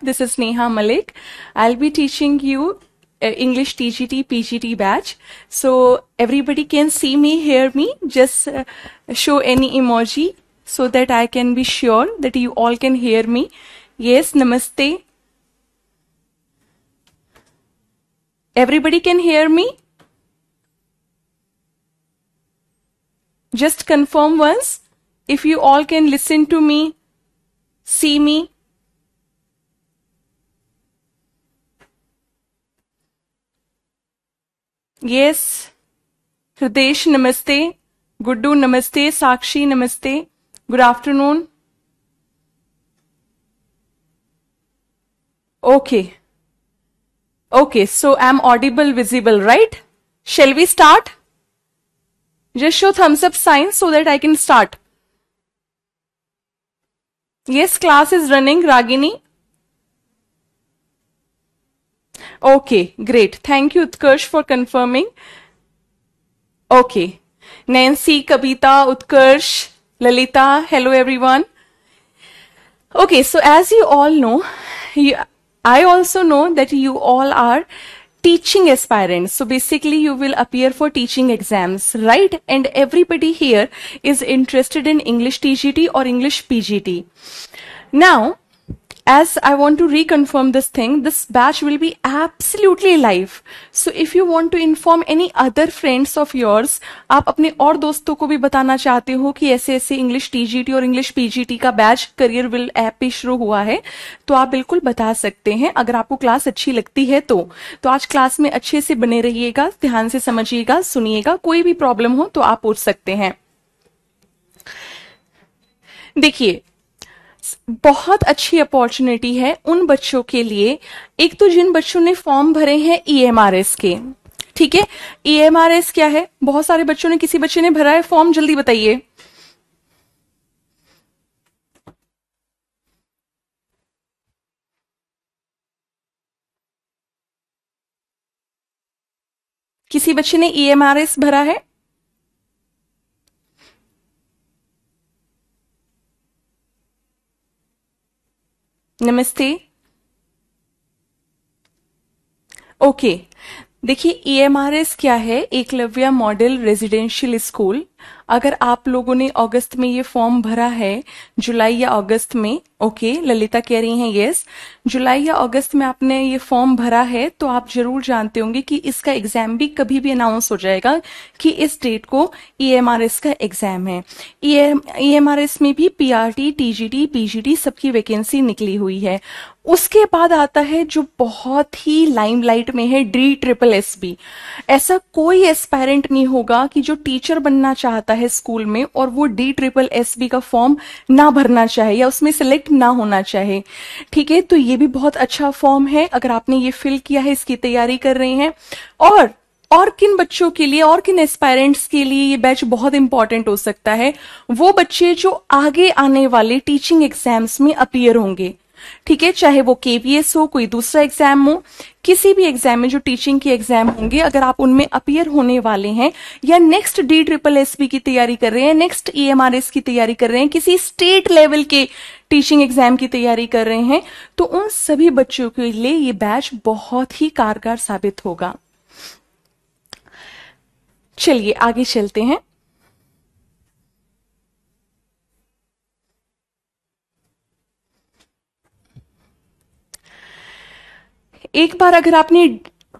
This is Neha Malik. I'll be teaching you English TGT PGT batch. So everybody can see me, hear me. Just show any emoji so that I can be sure that you all can hear me. Yes, namaste. Everybody can hear me? Just confirm once if you all can listen to me, see me. Yes. Hridesh, namaste. Guddu, namaste. Sakshi, namaste. Good afternoon. Okay. Okay, so I'm audible, visible, right? Shall we start? Just show thumbs up sign so that I can start. Yes, class is running, Ragini. Okay, great. Thank you, Utkarsh, for confirming. Okay. Nancy, Kavita, Utkarsh, Lalita, hello everyone. Okay, so as you all know, I also know that you all are teaching aspirants. So basically you will appear for teaching exams, right? And everybody here is interested in English TGT or English PGT. Now, as I want to reconfirm this thing, this batch will be absolutely live. So if you want to inform any other friends of yours, आप अपने और दोस्तों को भी बताना चाहते हो कि ऐसे ऐसे इंग्लिश टीजीटी और इंग्लिश पीजीटी का बैच करियर विल ऐप पे शुरू हुआ है, तो आप बिल्कुल बता सकते हैं अगर आपको क्लास अच्छी लगती है तो आज क्लास में अच्छे से बने रहिएगा, ध्यान से समझिएगा, सुनिएगा, कोई भी प्रॉब्लम हो तो आप पूछ सकते हैं। देखिए, बहुत अच्छी अपॉर्चुनिटी है उन बच्चों के लिए, एक तो जिन बच्चों ने फॉर्म भरे हैं ईएमआरएस के, ठीक है। ईएमआरएस क्या है? बहुत सारे बच्चों ने, किसी बच्चे ने भरा है फॉर्म, जल्दी बताइए। किसी बच्चे ने ईएमआरएस भरा है? नमस्ते। ओके, देखिए ईएमआरएस क्या है? Eklavya model residential school. अगर आप लोगों ने अगस्त में ये फॉर्म भरा है, जुलाई या अगस्त में, ओके, ललिता कह रही हैं यस, जुलाई या अगस्त में आपने ये फॉर्म भरा है, तो आप जरूर जानते होंगे कि इसका एग्जाम भी कभी भी अनाउंस हो जाएगा कि इस डेट को ईएमआरएस का एग्जाम है। ईएमआरएस में भी पीआरटी, टीजीटी, पीजीटी सबकी वैकेंसी निकली हुई है। उसके बाद आता है जो बहुत ही लाइमलाइट में है, DSSB। ऐसा कोई एस्पायरेंट नहीं होगा कि जो टीचर बनना चाहता है स्कूल में और वो DSSB का फॉर्म ना भरना चाहे या उसमें सिलेक्ट ना होना चाहे, ठीक है। तो ये भी बहुत अच्छा फॉर्म है, अगर आपने ये फिल किया है, इसकी तैयारी कर रहे हैं। और किन बच्चों के लिए और किन एस्पायरेंट्स के लिए ये बैच बहुत इंपॉर्टेंट हो सकता है? वो बच्चे जो आगे आने वाले टीचिंग एग्जाम्स में अपीयर होंगे, ठीक है, चाहे वो केवीएस हो, कोई दूसरा एग्जाम हो, किसी भी एग्जाम में जो टीचिंग के एग्जाम होंगे, अगर आप उनमें अपीयर होने वाले हैं या नेक्स्ट DSSB की तैयारी कर रहे हैं, नेक्स्ट ईएमआरएस की तैयारी कर रहे हैं, किसी स्टेट लेवल के टीचिंग एग्जाम की तैयारी कर रहे हैं, तो उन सभी बच्चों के लिए ये बैच बहुत ही कारगर साबित होगा। चलिए आगे चलते हैं। एक बार अगर आपने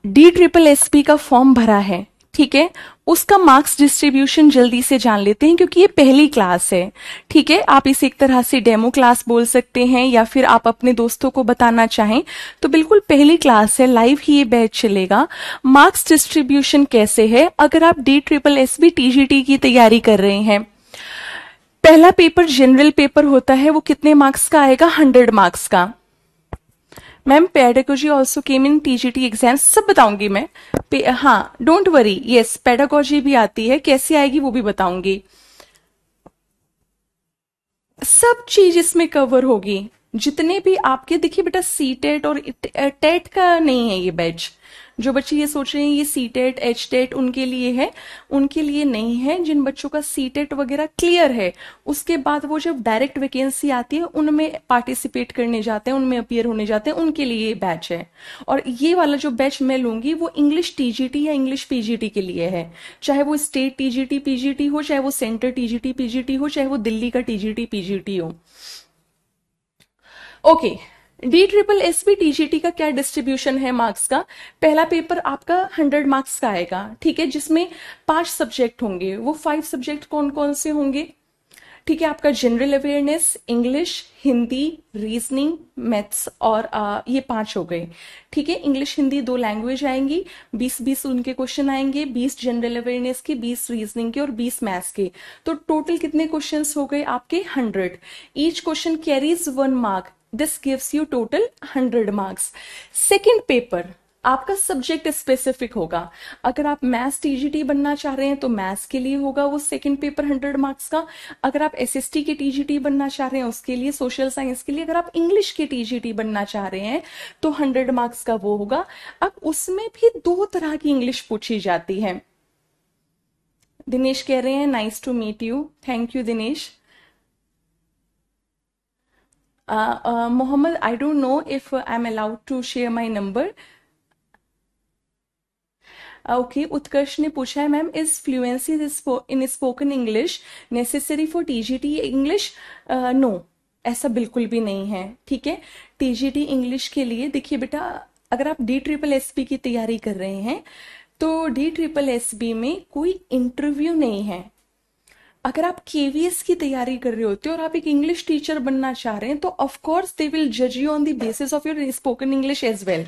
DSSB का फॉर्म भरा है, ठीक है, उसका मार्क्स डिस्ट्रीब्यूशन जल्दी से जान लेते हैं, क्योंकि ये पहली क्लास है, ठीक है। आप इसे एक तरह से डेमो क्लास बोल सकते हैं, या फिर आप अपने दोस्तों को बताना चाहें तो बिल्कुल पहली क्लास है, लाइव ही ये बैच चलेगा। मार्क्स डिस्ट्रीब्यूशन कैसे है? अगर आप DSSB TGT की तैयारी कर रहे हैं, पहला पेपर जनरल पेपर होता है, वो कितने मार्क्स का आएगा? 100 मार्क्स का। मैम पेडागोजी ऑल्सो केम इन टीजीटी एग्जाम, सब बताऊंगी मैं। हाँ, डोंट वरी, यस, पेडागोजी भी आती है, कैसे आएगी वो भी बताऊंगी, सब चीज इसमें कवर होगी। जितने भी आपके, देखिए बेटा, सी टेट और टेट का नहीं है ये बैच। जो बच्चे ये सोच रहे हैं ये सी टेट एच टेट उनके लिए है, उनके लिए नहीं है। जिन बच्चों का सी टेट वगैरह क्लियर है, उसके बाद वो जब डायरेक्ट वैकेंसी आती है उनमें पार्टिसिपेट करने जाते हैं, उनमें अपियर होने जाते हैं, उनके लिए ये बैच है। और ये वाला जो बैच मैं लूंगी वो इंग्लिश टीजीटी या इंग्लिश पीजीटी के लिए है। चाहे वो स्टेट टीजीटी पीजीटी हो, चाहे वो सेंटर टीजीटी पीजीटी हो, चाहे वो दिल्ली का टीजीटी पीजीटी हो। Okay, D triple S B TGT का क्या डिस्ट्रीब्यूशन है मार्क्स का? पहला पेपर आपका 100 मार्क्स का आएगा, ठीक है, जिसमें 5 सब्जेक्ट होंगे। वो 5 सब्जेक्ट कौन कौन से होंगे? ठीक है, आपका general awareness, English, Hindi, reasoning, maths और ये 5 हो गए। ठीक है, इंग्लिश हिंदी 2 लैंग्वेज आएंगी, 20-20 उनके क्वेश्चन आएंगे, 20 जनरल अवेयरनेस के, 20 रीजनिंग के और 20 मैथ्स के। तो टोटल कितने क्वेश्चंस हो गए आपके? 100। Each question carries 1 mark, this gives you total 100 marks. Second paper आपका सब्जेक्ट स्पेसिफिक होगा। अगर आप मैथ्स टीजीटी बनना चाह रहे हैं तो मैथ्स के लिए होगा वो सेकंड पेपर 100 मार्क्स का। अगर आप एसएसटी के टीजीटी बनना चाह रहे हैं उसके लिए, सोशल साइंस के लिए, अगर आप इंग्लिश के टीजीटी बनना चाह रहे हैं तो 100 मार्क्स का वो होगा। अब उसमें भी 2 तरह की इंग्लिश पूछी जाती है। दिनेश कह रहे हैं nice to meet you, thank you Dinesh. Mohammad, I don't know if I am allowed to share my number. Okay, Utkarsh ने पूछा है ma'am, is fluency in spoken English necessary for TGT English? No, ऐसा बिल्कुल भी नहीं है। ठीक है, टीजीटी इंग्लिश के लिए देखिए बेटा, अगर आप डी ट्रिपल एस बी की तैयारी कर रहे हैं तो डी ट्रिपल एस बी में कोई इंटरव्यू नहीं है। अगर आप केवीएस की तैयारी कर रहे होते हो और आप एक इंग्लिश टीचर बनना चाह रहे हैं तो ऑफ कोर्स दे विल जज you on the basis of your spoken English as well.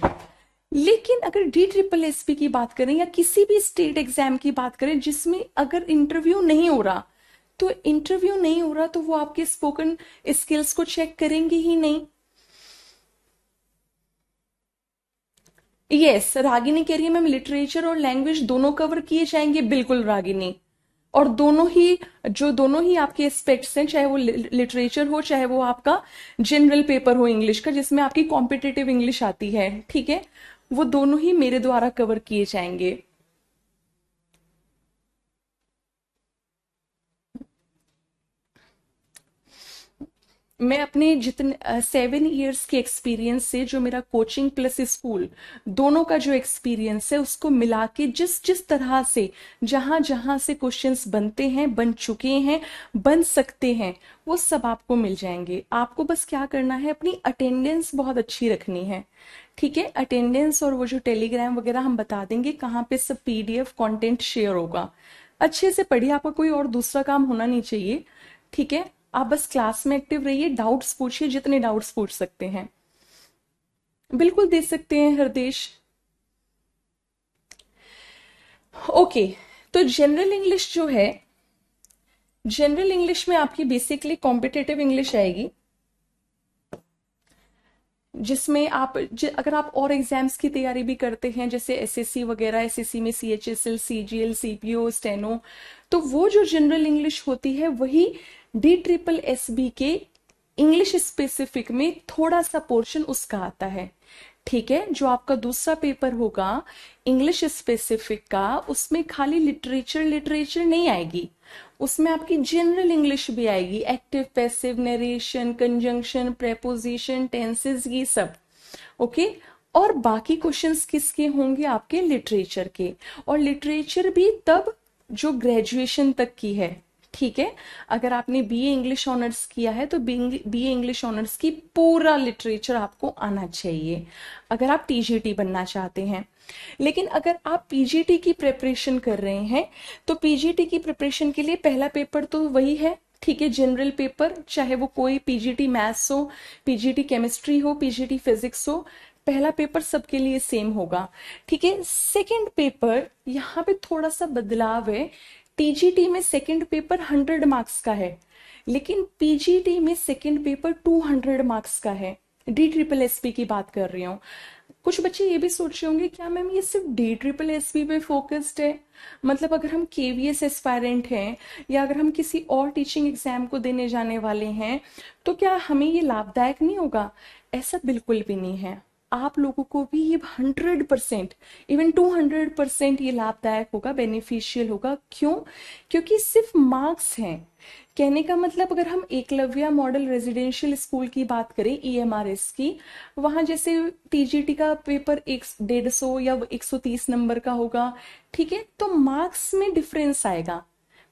लेकिन अगर डी ट्रिपल एस पी की बात करें या किसी भी स्टेट एग्जाम की बात करें जिसमें अगर इंटरव्यू नहीं हो रहा, तो इंटरव्यू नहीं हो रहा तो वो आपके स्पोकन स्किल्स को चेक करेंगे ही नहीं। यस, रागिनी कह रही है मैम लिटरेचर और लैंग्वेज दोनों कवर किए जाएंगे। बिल्कुल रागिनी, और दोनों ही आपके एस्पेक्ट्स हैं, चाहे वो लिटरेचर हो चाहे वो आपका जनरल पेपर हो इंग्लिश का जिसमें आपकी कॉम्पिटिटिव इंग्लिश आती है। ठीक है, वो दोनों ही मेरे द्वारा कवर किए जाएंगे। मैं अपने जितने 7 इयर्स के एक्सपीरियंस से, जो मेरा कोचिंग प्लस स्कूल दोनों का जो एक्सपीरियंस है उसको मिला के जिस जिस तरह से जहां जहां से क्वेश्चंस बनते हैं, बन चुके हैं, बन सकते हैं, वो सब आपको मिल जाएंगे। आपको बस क्या करना है, अपनी अटेंडेंस बहुत अच्छी रखनी है। ठीक है, अटेंडेंस और वो जो टेलीग्राम वगैरह हम बता देंगे कहाँ पे सब पीडीएफ कंटेंट शेयर होगा। अच्छे से पढ़िए, आपका कोई और दूसरा काम होना नहीं चाहिए। ठीक है, आप बस क्लास में एक्टिव रहिए, डाउट्स पूछिए, जितने डाउट्स पूछ सकते हैं बिल्कुल दे सकते हैं हृदेश। ओके, तो जनरल इंग्लिश जो है, जनरल इंग्लिश में आपकी बेसिकली कॉम्पिटेटिव इंग्लिश आएगी, जिसमें अगर आप और एग्जाम्स की तैयारी भी करते हैं जैसे एसएससी वगैरह, एसएससी में सीएचएसएल, सीजीएल, सीपीओ, स्टेनो, तो वो जो जनरल इंग्लिश होती है वही डी ट्रिपल एस बी के इंग्लिश स्पेसिफिक में थोड़ा सा पोर्शन उसका आता है। ठीक है, जो आपका दूसरा पेपर होगा इंग्लिश स्पेसिफिक का, उसमें खाली लिटरेचर लिटरेचर नहीं आएगी, उसमें आपकी जनरल इंग्लिश भी आएगी, active, passive, narration, conjunction, preposition, tenses, ये सब। ओके, और बाकी क्वेश्चंस किसके होंगे? आपके लिटरेचर के। और लिटरेचर भी तब जो ग्रेजुएशन तक की है। ठीक है, अगर आपने बीए इंग्लिश ऑनर्स किया है तो बीए इंग्लिश ऑनर्स की पूरा लिटरेचर आपको आना चाहिए अगर आप टीजीटी बनना चाहते हैं। लेकिन अगर आप पीजीटी की प्रिपरेशन कर रहे हैं तो पीजीटी की प्रिपरेशन के लिए पहला पेपर तो वही है, ठीक है, जनरल पेपर, चाहे वो कोई पीजीटी मैथ्स हो, पीजीटी केमिस्ट्री हो, पीजीटी फिजिक्स हो, पहला पेपर सबके लिए सेम होगा। ठीक है, सेकंड पेपर यहाँ पे थोड़ा सा बदलाव है। टीजीटी में सेकंड पेपर 100 मार्क्स का है, लेकिन पीजीटी में सेकंड पेपर 200 मार्क्स का है। डी ट्रिपल एसपी की बात कर रही हूँ। कुछ बच्चे ये भी सोच रहे होंगे क्या मैम ये सिर्फ डी ट्रिपल एस बी पे फोकस्ड है, मतलब अगर हम केवीएस एस्पायरेंट हैं या अगर हम किसी और टीचिंग एग्जाम को देने जाने वाले हैं तो क्या हमें ये लाभदायक नहीं होगा? ऐसा बिल्कुल भी नहीं है। आप लोगों को भी ये 100%, इवन 200% ये लाभदायक होगा, बेनिफिशियल होगा। क्यों? क्योंकि सिर्फ मार्क्स हैं। कहने का मतलब अगर हम एकलव्य मॉडल रेजिडेंशियल स्कूल की बात करें, ईएमआरएस की, वहां जैसे टीजीटी का पेपर 150 या 130 नंबर का होगा, ठीक है, तो मार्क्स में डिफरेंस आएगा।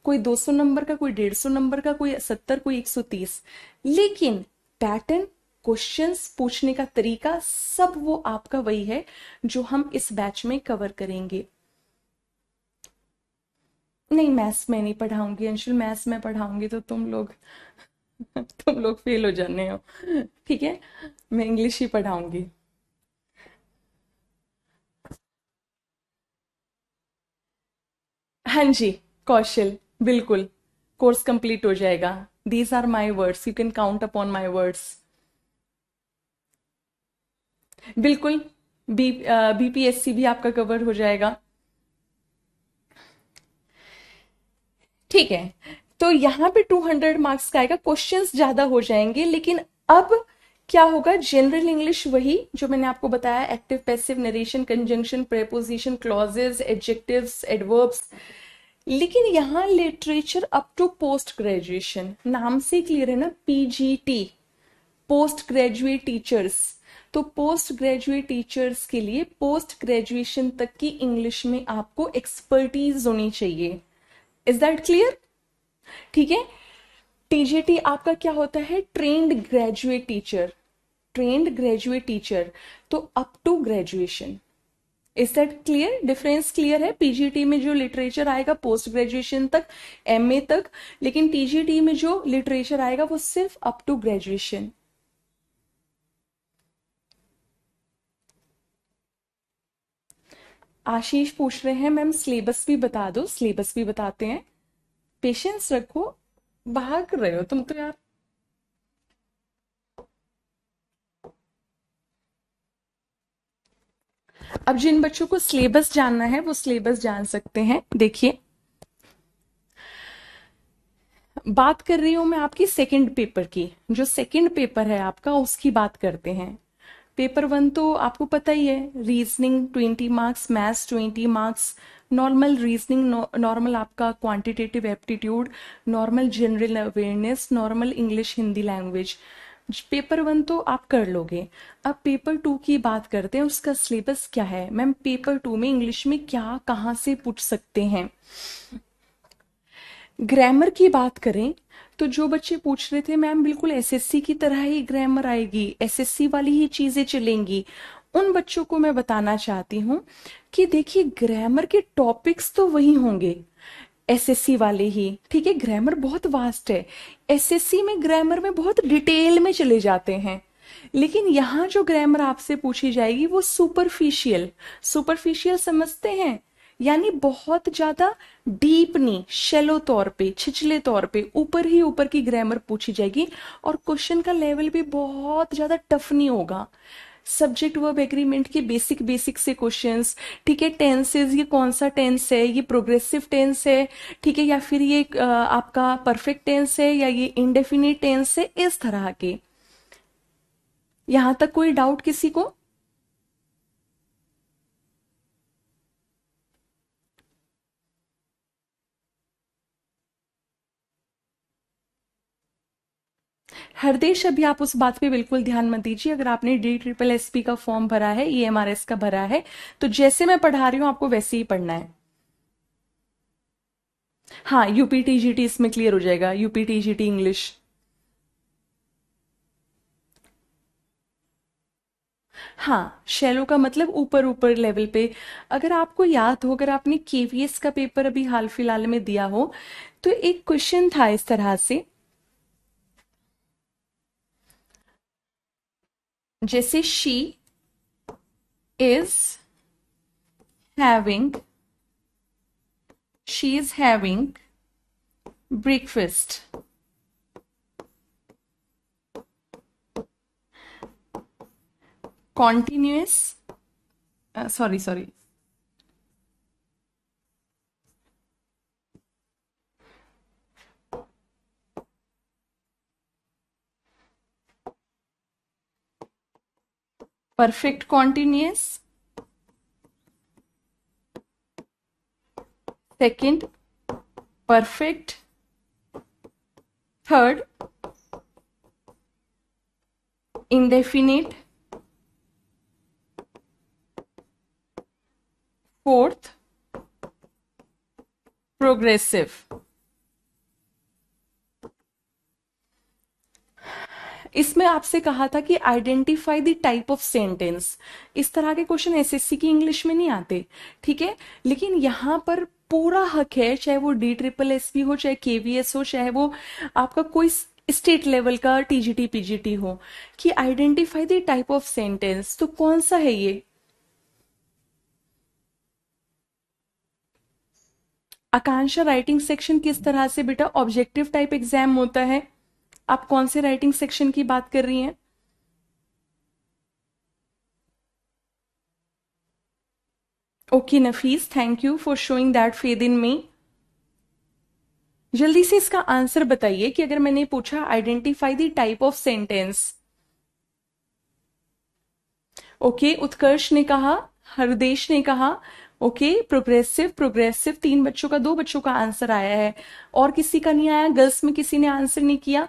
कोई 200 नंबर का, कोई 150 नंबर का, कोई 70, कोई 130, लेकिन पैटर्न, क्वेश्चंस पूछने का तरीका सब वो आपका वही है जो हम इस बैच में कवर करेंगे। नहीं, मैथ्स में नहीं पढ़ाऊंगी अंशुल, मैथ्स में पढ़ाऊंगी तो तुम लोग फेल हो जाने हो, ठीक है। मैं इंग्लिश ही पढ़ाऊंगी। हाँ जी, कौशल, बिल्कुल। कोर्स कंप्लीट हो जाएगा। These are my words, you can count upon my words. बिल्कुल। बीपीएससी भी आपका कवर हो जाएगा। ठीक है, तो यहाँ पे 200 मार्क्स का आएगा, क्वेश्चंस ज्यादा हो जाएंगे, लेकिन अब क्या होगा, जनरल इंग्लिश वही जो मैंने आपको बताया, active passive narration conjunction preposition clauses adjectives adverbs, लेकिन यहाँ literature up to post graduation, नाम से क्लियर है ना, पीजीटी, पोस्ट ग्रेजुएट टीचर्स। तो पोस्ट ग्रेजुएट टीचर्स के लिए पोस्ट ग्रेजुएशन तक की इंग्लिश में आपको एक्सपर्टीज होनी चाहिए। Is that clear? ठीक है। टीजीटी आपका क्या होता है, trained graduate teacher, trained graduate teacher, तो up to graduation. Is that clear? Difference clear है? पीजीटी में जो लिटरेचर आएगा पोस्ट ग्रेजुएशन तक, एमए तक, लेकिन टीजीटी में जो लिटरेचर आएगा वो सिर्फ अप टू ग्रेजुएशन। आशीष पूछ रहे हैं मैम सिलेबस भी बता दो, सिलेबस भी बताते हैं। पेशेंस रखो, भाग रहे हो तुम तो यार। अब जिन बच्चों को सिलेबस जानना है वो सिलेबस जान सकते हैं। देखिए, बात कर रही हूं मैं आपकी सेकंड पेपर की। जो सेकंड पेपर है आपका उसकी बात करते हैं। पेपर वन तो आपको पता ही है, reasoning 20 marks, maths 20 marks, normal reasoning, normal आपका quantitative aptitude, normal general awareness, normal English Hindi language. Paper one तो आप कर लोगे। अब पेपर टू की बात करते हैं, उसका सिलेबस क्या है। मैम पेपर टू में इंग्लिश में क्या कहाँ से पूछ सकते हैं। ग्रामर की बात करें तो जो बच्चे पूछ रहे थे मैम बिल्कुल एसएससी की तरह ही ग्रामर आएगी, एसएससी वाली ही चीजें चलेंगी, उन बच्चों को मैं बताना चाहती हूँ कि देखिए ग्रामर के टॉपिक्स तो वही होंगे, एसएससी वाले ही, ठीक है। ग्रामर बहुत वास्ट है, एसएससी में ग्रामर में बहुत डिटेल में चले जाते हैं, लेकिन यहाँ जो ग्रामर आपसे पूछी जाएगी वो सुपरफिशियल, सुपरफिशियल समझते हैं, यानी बहुत ज्यादा डीप नहीं, शेलो तौर पे, छिछले तौर पे, ऊपर ही ऊपर की ग्रामर पूछी जाएगी। और क्वेश्चन का लेवल भी बहुत ज्यादा टफ नहीं होगा। सब्जेक्ट वर्ब एग्रीमेंट के बेसिक बेसिक से क्वेश्चंस, ठीक है। टेंसेज, ये कौन सा टेंस है, ये प्रोग्रेसिव टेंस है, ठीक है, या फिर ये आपका परफेक्ट टेंस है, या ये इंडेफिनिट टेंस है, इस तरह के। यहां तक कोई डाउट किसी को? हरदेश, अभी आप उस बात पे बिल्कुल ध्यान मत दीजिए। अगर आपने डी ट्रिपल एस पी का फॉर्म भरा है, ईएमआरएस का भरा है, तो जैसे मैं पढ़ा रही हूँ आपको वैसे ही पढ़ना है। हाँ, यूपीटीजीटी इसमें क्लियर हो जाएगा, यूपीटीजीटी इंग्लिश। हाँ, शैलो का मतलब ऊपर ऊपर लेवल पे। अगर आपको याद हो, अगर आपने केवीएस का पेपर अभी हाल फिलहाल में दिया हो, तो एक क्वेश्चन था इस तरह से, जैसे she is having, she is having breakfast, continuous sorry sorry. Perfect continuous, second perfect, third indefinite, fourth progressive. इसमें आपसे कहा था कि identify the type of sentence. इस तरह के क्वेश्चन एसएससी की इंग्लिश में नहीं आते, ठीक है। लेकिन यहाँ पर पूरा हक है, चाहे वो DSSS हो, चाहे KVS हो, चाहे वो आपका कोई स्टेट लेवल का TGT PGT हो, कि identify the type of sentence. तो कौन सा है ये? आकांक्षा, राइटिंग सेक्शन किस तरह से बेटा ऑब्जेक्टिव टाइप एग्जाम होता है? आप कौन से राइटिंग सेक्शन की बात कर रही हैं? Okay Nafees, thank you for showing that faith in me. जल्दी से इसका आंसर बताइए कि अगर मैंने पूछा identify the type of sentence. Okay, Utkarsh ने कहा, हरदेश ने कहा। ओके, प्रोग्रेसिव, प्रोग्रेसिव, 3 बच्चों का, 2 बच्चों का आंसर आया है। और किसी का नहीं आया? गर्ल्स में किसी ने आंसर नहीं किया?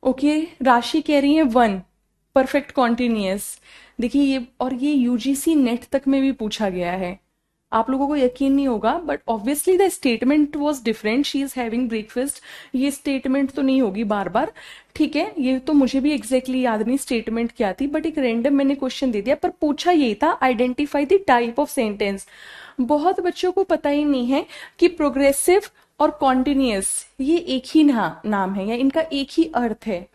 ओके, राशि कह रही है 1 परफेक्ट कॉन्टिन्यूअस। देखिए ये, और ये यूजीसी नेट तक में भी पूछा गया है। आप लोगों को यकीन नहीं होगा, but obviously the statement was different, she is having breakfast. ये स्टेटमेंट तो नहीं होगी बार बार, ठीक है। ये तो मुझे भी एग्जैक्टली याद नहीं स्टेटमेंट क्या थी, बट एक रैंडम मैंने क्वेश्चन दे दिया, पर पूछा ये था identify the type of sentence. बहुत बच्चों को पता ही नहीं है कि प्रोग्रेसिव और कॉन्टिन्यूअस ये एक ही नाम है, या इनका एक ही अर्थ है,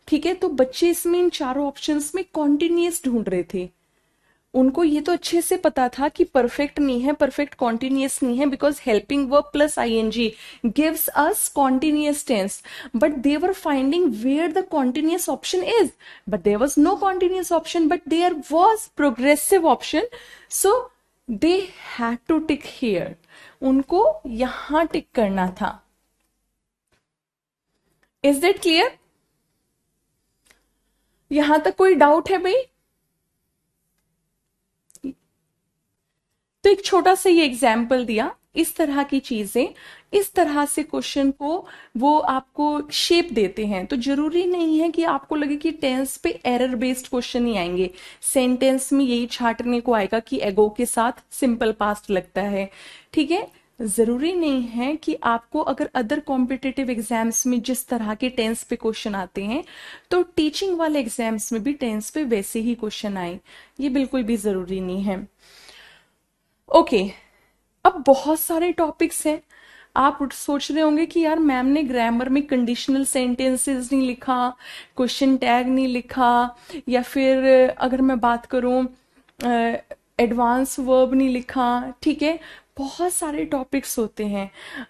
ठीक है। तो बच्चे इसमें इन चारों ऑप्शंस में कॉन्टिन्यूअस ढूंढ रहे थे। उनको ये तो अच्छे से पता था कि परफेक्ट नहीं है, परफेक्ट कॉन्टिन्यूअस नहीं है, because helping verb plus ING gives us continuous tense, but they were finding where the continuous option is, but there was no continuous option, but there was progressive option, so they had to tick here. उनको यहां tick करना था। Is that clear? यहां तक कोई doubt है भाई? तो एक छोटा सा ये एग्जाम्पल दिया, इस तरह की चीजें, इस तरह से क्वेश्चन को वो आपको शेप देते हैं। तो जरूरी नहीं है कि आपको लगे कि टेंस पे एरर बेस्ड क्वेश्चन ही आएंगे। सेंटेंस में यही छाटने को आएगा कि एगो के साथ सिंपल पास्ट लगता है, ठीक है। जरूरी नहीं है कि आपको, अगर अदर कॉम्पिटिटिव एग्जाम्स में जिस तरह के टेंस पे क्वेश्चन आते हैं, तो टीचिंग वाले एग्जाम्स में भी टेंस पे वैसे ही क्वेश्चन आए, ये बिल्कुल भी जरूरी नहीं है। ओके, अब बहुत सारे टॉपिक्स हैं। आप सोच रहे होंगे कि यार मैम ने ग्रामर में कंडीशनल सेंटेंसेस नहीं लिखा, क्वेश्चन टैग नहीं लिखा, या फिर अगर मैं बात करूं एडवांस वर्ब नहीं लिखा, ठीक है। बहुत सारे टॉपिक्स होते हैं,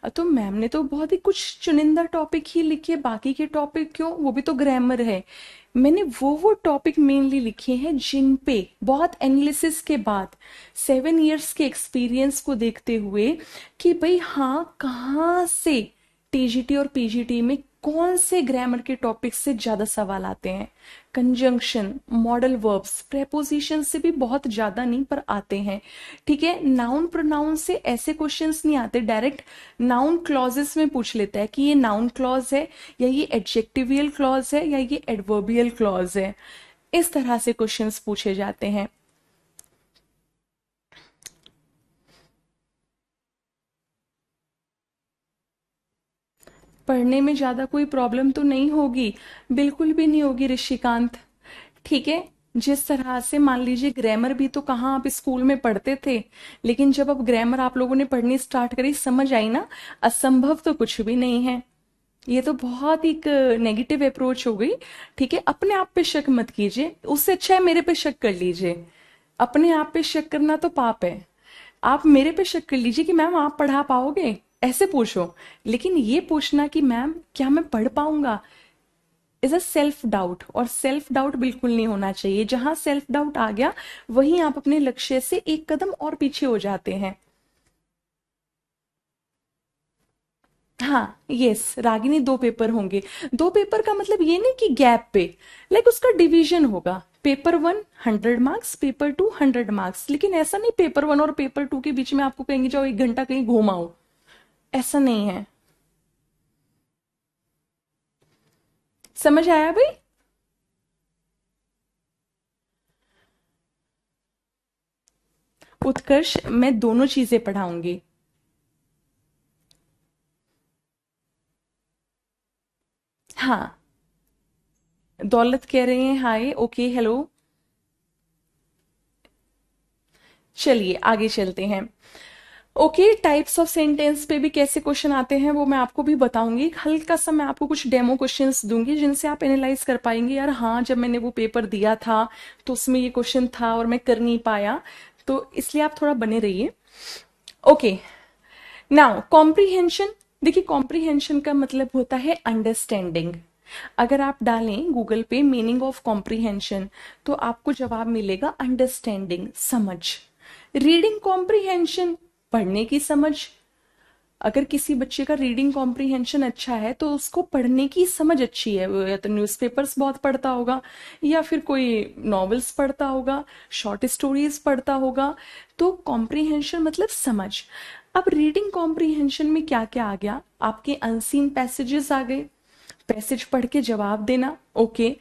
तो मैम ने तो बहुत ही कुछ चुनिंदा टॉपिक ही लिखे, बाकी के टॉपिक क्यों, वो भी तो ग्रामर है। मैंने वो टॉपिक मेनली लिखे हैं जिन पे बहुत एनालिसिस के बाद 7 इयर्स के एक्सपीरियंस को देखते हुए कि भाई हाँ, कहाँ से टीजीटी और पीजीटी में कौन से ग्रामर के टॉपिक से ज्यादा सवाल आते हैं। कंजंक्शन, मॉडल वर्ब्स, प्रेपोजिशन से भी बहुत ज्यादा नहीं पर आते हैं, ठीक है। नाउन प्रोनाउन से ऐसे क्वेश्चंस नहीं आते, डायरेक्ट नाउन क्लॉजेस में पूछ लेता है कि ये नाउन क्लॉज है, या ये एडजेक्टिवियल क्लॉज है, या ये एडवर्बियल क्लॉज है। इस तरह से क्वेश्चंस पूछे जाते हैं। पढ़ने में ज्यादा कोई प्रॉब्लम तो नहीं होगी, बिल्कुल भी नहीं होगी ऋषिकांत, ठीक है। जिस तरह से मान लीजिए ग्रामर भी तो कहाँ आप स्कूल में पढ़ते थे, लेकिन जब अब ग्रामर आप लोगों ने पढ़नी स्टार्ट करी, समझ आई ना, असंभव तो कुछ भी नहीं है। ये तो बहुत एक नेगेटिव अप्रोच हो गई, ठीक है। अपने आप पे शक मत कीजिए, उससे अच्छा है मेरे पे शक कर लीजिए। अपने आप पे शक करना तो पाप है। आप मेरे पे शक कर लीजिए कि मैम आप पढ़ा पाओगे, ऐसे पूछो। लेकिन ये पूछना कि मैम क्या मैं पढ़ पाऊंगा, इज अ सेल्फ डाउट, और सेल्फ डाउट बिल्कुल नहीं होना चाहिए। जहां सेल्फ डाउट आ गया वहीं आप अपने लक्ष्य से एक कदम और पीछे हो जाते हैं। हाँ, यस रागिनी, दो पेपर होंगे। दो पेपर का मतलब ये नहीं कि गैप पे, लाइक उसका डिवीजन होगा। Paper one 100 marks, paper two 100 marks, लेकिन ऐसा नहीं पेपर वन और पेपर टू के बीच में आपको कहेंगे जाओ 1 घंटा कहीं घूमाओ, ऐसा नहीं है। समझ आया भाई? उत्कर्ष मैं दोनों चीजें पढ़ाऊंगी। हाँ, दौलत कह रहे हैं हाय, ओके हेलो। चलिए आगे चलते हैं। ओके, टाइप्स ऑफ सेंटेंस पे भी कैसे क्वेश्चन आते हैं वो मैं आपको भी बताऊंगी। हल्का सा मैं आपको कुछ डेमो क्वेश्चंस दूंगी जिनसे आप एनालाइज कर पाएंगे, यार हाँ जब मैंने वो पेपर दिया था तो उसमें ये क्वेश्चन था और मैं कर नहीं पाया। तो इसलिए आप थोड़ा बने रहिए। Okay, now comprehension. देखिए कॉम्प्रीहेंशन का मतलब होता है अंडरस्टैंडिंग। अगर आप डालें गूगल पे मीनिंग ऑफ कॉम्प्रीहेंशन तो आपको जवाब मिलेगा अंडरस्टैंडिंग, समझ। रीडिंग कॉम्प्रीहेंशन, पढ़ने की समझ। अगर किसी बच्चे का रीडिंग कॉम्प्रीहेंशन अच्छा है तो उसको पढ़ने की समझ अच्छी है, वो या तो न्यूज़पेपर्स बहुत पढ़ता होगा या फिर कोई नॉवेल्स पढ़ता होगा, शॉर्ट स्टोरीज पढ़ता होगा। तो कॉम्प्रीहेंशन मतलब समझ। अब रीडिंग कॉम्प्रीहेंशन में क्या क्या आ गया, आपके अनसीन पैसेजेस आ गए, पैसेज पढ़ के जवाब देना, ओके।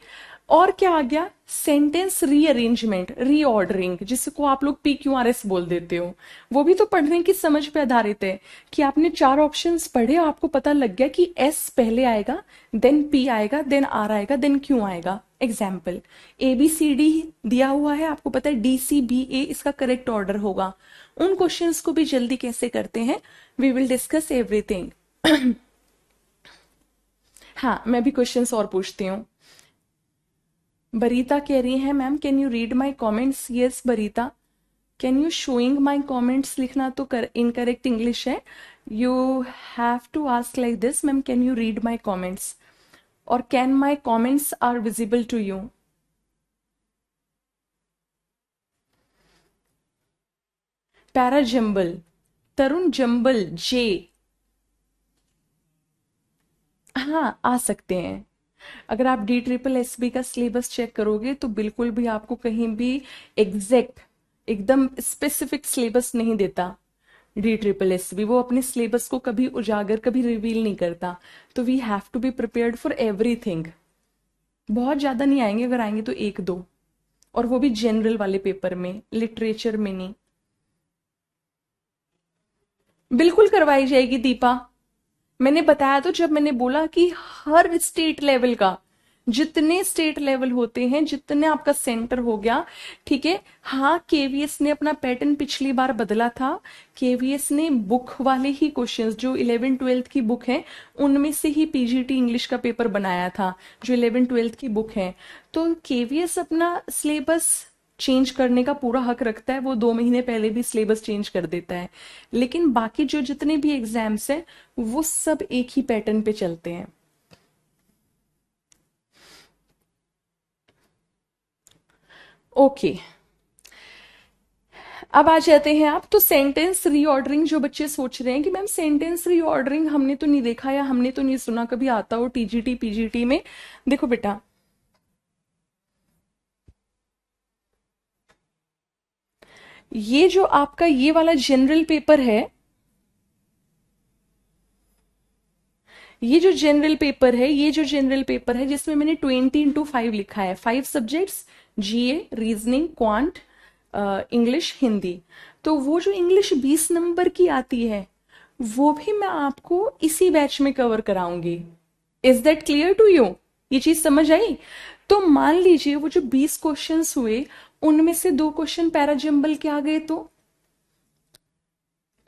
और क्या आ गया, सेंटेंस रीअरेंजमेंट, रीऑर्डरिंग, जिसको आप लोग PQRS बोल देते हो। वो भी तो पढ़ने की समझ पे आधारित है कि आपने 4 ऑप्शंस पढ़े और आपको पता लग गया कि S पहले आएगा, देन P आएगा, देन R आएगा, देन Q आएगा। एग्जाम्पल, ABCD दिया हुआ है, आपको पता है DCBA इसका करेक्ट ऑर्डर होगा। उन क्वेश्चंस को भी जल्दी कैसे करते हैं, वी विल डिस्कस एवरीथिंग। हाँ, मैं भी क्वेश्चंस और पूछती हूँ। बरीता कह रही है ma'am can you read my comments. Yes Barita, can you showing my comments लिखना तो कर इनकरेक्ट इंग्लिश है। You have to ask like this, ma'am can you read my comments, और can my comments are visible to you. Para jumble, Tarun jumble जे, हाँ आ सकते हैं। अगर आप DSSS का सिलेबस चेक करोगे तो बिल्कुल भी आपको कहीं भी एग्जैक्ट एकदम स्पेसिफिक सिलेबस नहीं देता। DSSS वो अपने सिलेबस को कभी उजागर, कभी रिवील नहीं करता। तो we have to be prepared for everything. बहुत ज्यादा नहीं आएंगे, अगर आएंगे तो एक दो, और वो भी जनरल वाले पेपर में, लिटरेचर में नहीं। बिल्कुल करवाई जाएगी दीपा। मैंने बताया तो, जब मैंने बोला कि हर स्टेट लेवल का, जितने स्टेट लेवल होते हैं, जितने आपका सेंटर हो गया, ठीक है। हाँ, KVS ने अपना पैटर्न पिछली बार बदला था। KVS ने बुक वाले ही क्वेश्चंस, जो 11th 12th की बुक है उनमें से ही PGT इंग्लिश का पेपर बनाया था, जो 11th 12th की बुक है। तो KVS अपना सिलेबस चेंज करने का पूरा हक रखता है, वो 2 महीने पहले भी सिलेबस चेंज कर देता है। लेकिन बाकी जो जितने भी एग्जाम्स हैं वो सब एक ही पैटर्न पे चलते हैं। ओके, अब आ जाते हैं आप तो सेंटेंस रीऑर्डरिंग। जो बच्चे सोच रहे हैं कि मैम सेंटेंस रीऑर्डरिंग हमने तो नहीं देखा या हमने तो नहीं सुना कभी आता हो TGT PGT में। देखो बेटा, ये जो आपका ये वाला जनरल पेपर है, ये जो जनरल पेपर है जिसमें मैंने 20 into 5 लिखा है, 5 subjects, GA, reasoning, quant, English, Hindi. तो वो जो इंग्लिश 20 नंबर की आती है वो भी मैं आपको इसी बैच में कवर कराऊंगी। Is that clear to you? ये चीज समझ आई? तो मान लीजिए वो जो 20 क्वेश्चंस हुए उनमें से 2 क्वेश्चन पैराजम्बल के आ गए तो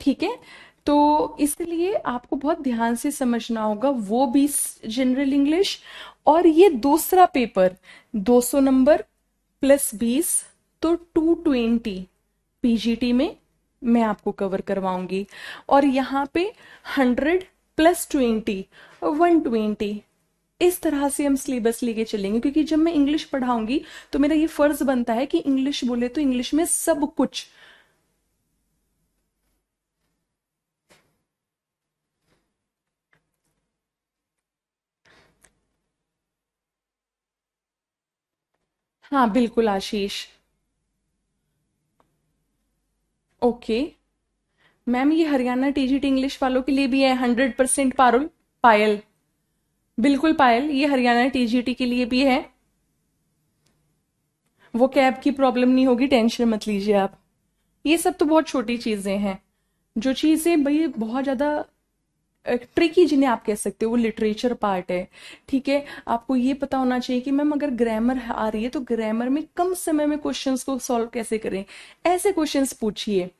ठीक है। तो इसलिए आपको बहुत ध्यान से समझना होगा, वो 20 जनरल इंग्लिश, और ये दूसरा पेपर 200 नंबर +20, तो 220 PGT में मैं आपको कवर करवाऊंगी। और यहाँ पे 100 +20 120, इस तरह से हम सिलेबस लेके चलेंगे, क्योंकि जब मैं इंग्लिश पढ़ाऊंगी तो मेरा ये फर्ज बनता है कि इंग्लिश बोले तो इंग्लिश में सब कुछ। हाँ बिल्कुल आशीष। ओके। मैम ये हरियाणा टीजीटी इंग्लिश वालों के लिए भी है 100% पारुल। पायल। बिल्कुल पायल, ये हरियाणा टीजीटी के लिए भी है। वो कैब की प्रॉब्लम नहीं होगी, टेंशन मत लीजिए आप। ये सब तो बहुत छोटी चीजें हैं। जो चीजें भाई बहुत ज्यादा ट्रिकी जिन्हें आप कह सकते हो वो लिटरेचर पार्ट है। ठीक है, आपको ये पता होना चाहिए कि मैम अगर ग्रामर आ रही है तो ग्रामर में कम समय में क्वेश्चंस को सॉल्व कैसे करें, ऐसे क्वेश्चंस पूछिए।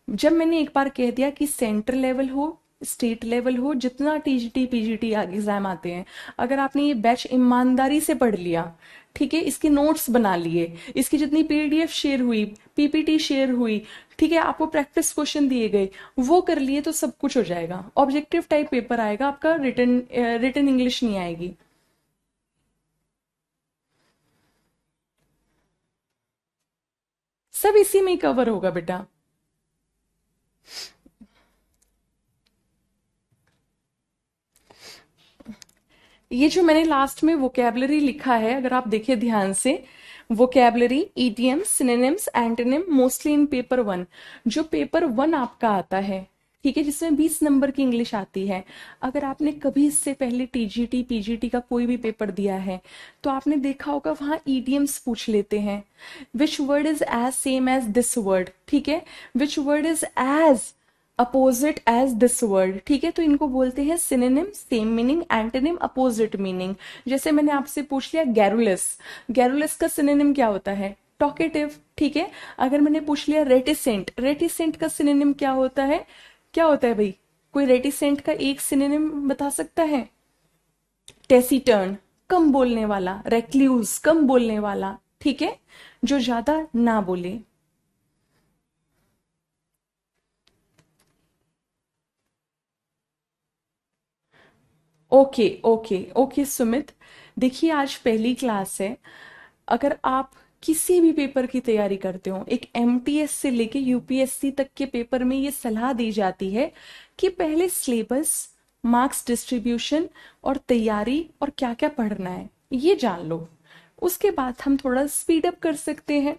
जब मैंने एक बार कह दिया कि सेंटर लेवल हो, स्टेट लेवल हो, जितना टीजीटी पीजीटी एग्जाम आते हैं, अगर आपने ये बैच ईमानदारी से पढ़ लिया, ठीक है, इसके नोट्स बना लिए, इसकी जितनी पीडीएफ शेयर हुई, पीपीटी शेयर हुई, ठीक है, आपको प्रैक्टिस क्वेश्चन दिए गए, वो कर लिए तो सब कुछ हो जाएगा। ऑब्जेक्टिव टाइप पेपर आएगा आपका, रिटन रिटन इंग्लिश नहीं आएगी। सब इसी में ही कवर होगा बेटा। ये जो मैंने लास्ट में वोकेबलरी लिखा है, अगर आप देखें ध्यान से, vocabulary, idiom, synonyms, antonym, mostly in paper one. जो पेपर वन आपका आता है, ठीक है, जिसमें 20 नंबर की इंग्लिश आती है, अगर आपने कभी इससे पहले टीजीटी पीजीटी का कोई भी पेपर दिया है तो आपने देखा होगा वहां ईडियम्स पूछ लेते हैं। Which word is as same as this word, ठीक है, which word is as opposite as this word, ठीक है, तो इनको बोलते हैं synonym, same meaning, antonym, opposite meaning. जैसे मैंने आपसे पूछ लिया गैरुलस, गैरुलस का सिनोनिम क्या होता है? टॉकेटिव, ठीक है। अगर मैंने पूछ लिया रेटिसेंट, रेटिसेंट का सिनोनिम क्या होता है? क्या होता है भाई? कोई रेटिसेंट का एक सिनोनिम बता सकता है? टेसिटर्न, कम बोलने वाला, रेक्ल्यूज, कम बोलने वाला, ठीक है, जो ज्यादा ना बोले। ओके ओके ओके सुमित, देखिए आज पहली क्लास है। अगर आप किसी भी पेपर की तैयारी करते हो, एक एमटीएस से लेके यूपीएससी तक के पेपर में ये सलाह दी जाती है कि पहले सिलेबस, मार्क्स डिस्ट्रीब्यूशन और तैयारी और क्या क्या पढ़ना है ये जान लो, उसके बाद हम थोड़ा स्पीड अप कर सकते हैं।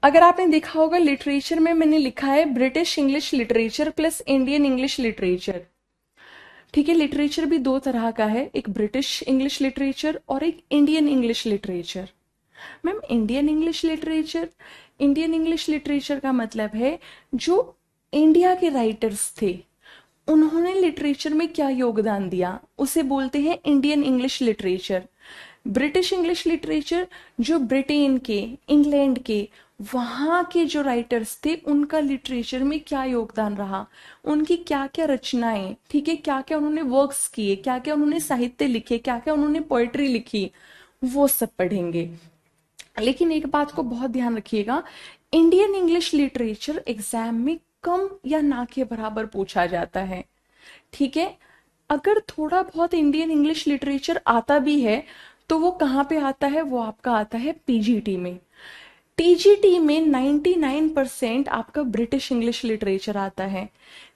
अगर आपने देखा होगा लिटरेचर में मैंने लिखा है British English literature plus Indian English literature. ठीक है, लिटरेचर भी दो तरह का है, एक ब्रिटिश इंग्लिश लिटरेचर और एक Indian English literature. Ma'am Indian English literature, Indian English literature का मतलब है जो इंडिया के राइटर्स थे उन्होंने लिटरेचर में क्या योगदान दिया, उसे बोलते हैं Indian English literature. British English literature जो ब्रिटेन के, इंग्लैंड के, वहां के जो राइटर्स थे उनका लिटरेचर में क्या योगदान रहा, उनकी क्या क्या रचनाएं, ठीक है, क्या क्या उन्होंने वर्क्स किए, क्या क्या उन्होंने साहित्य लिखे, क्या क्या उन्होंने पोएट्री लिखी, वो सब पढ़ेंगे। लेकिन एक बात को बहुत ध्यान रखिएगा, इंडियन इंग्लिश लिटरेचर एग्जाम में कम या ना के बराबर पूछा जाता है, ठीक है। अगर थोड़ा बहुत इंडियन इंग्लिश लिटरेचर आता भी है तो वो कहाँ पे आता है? वो आपका आता है पीजीटी में। टीजीटी में 99% आपका ब्रिटिश इंग्लिश लिटरेचर आता है।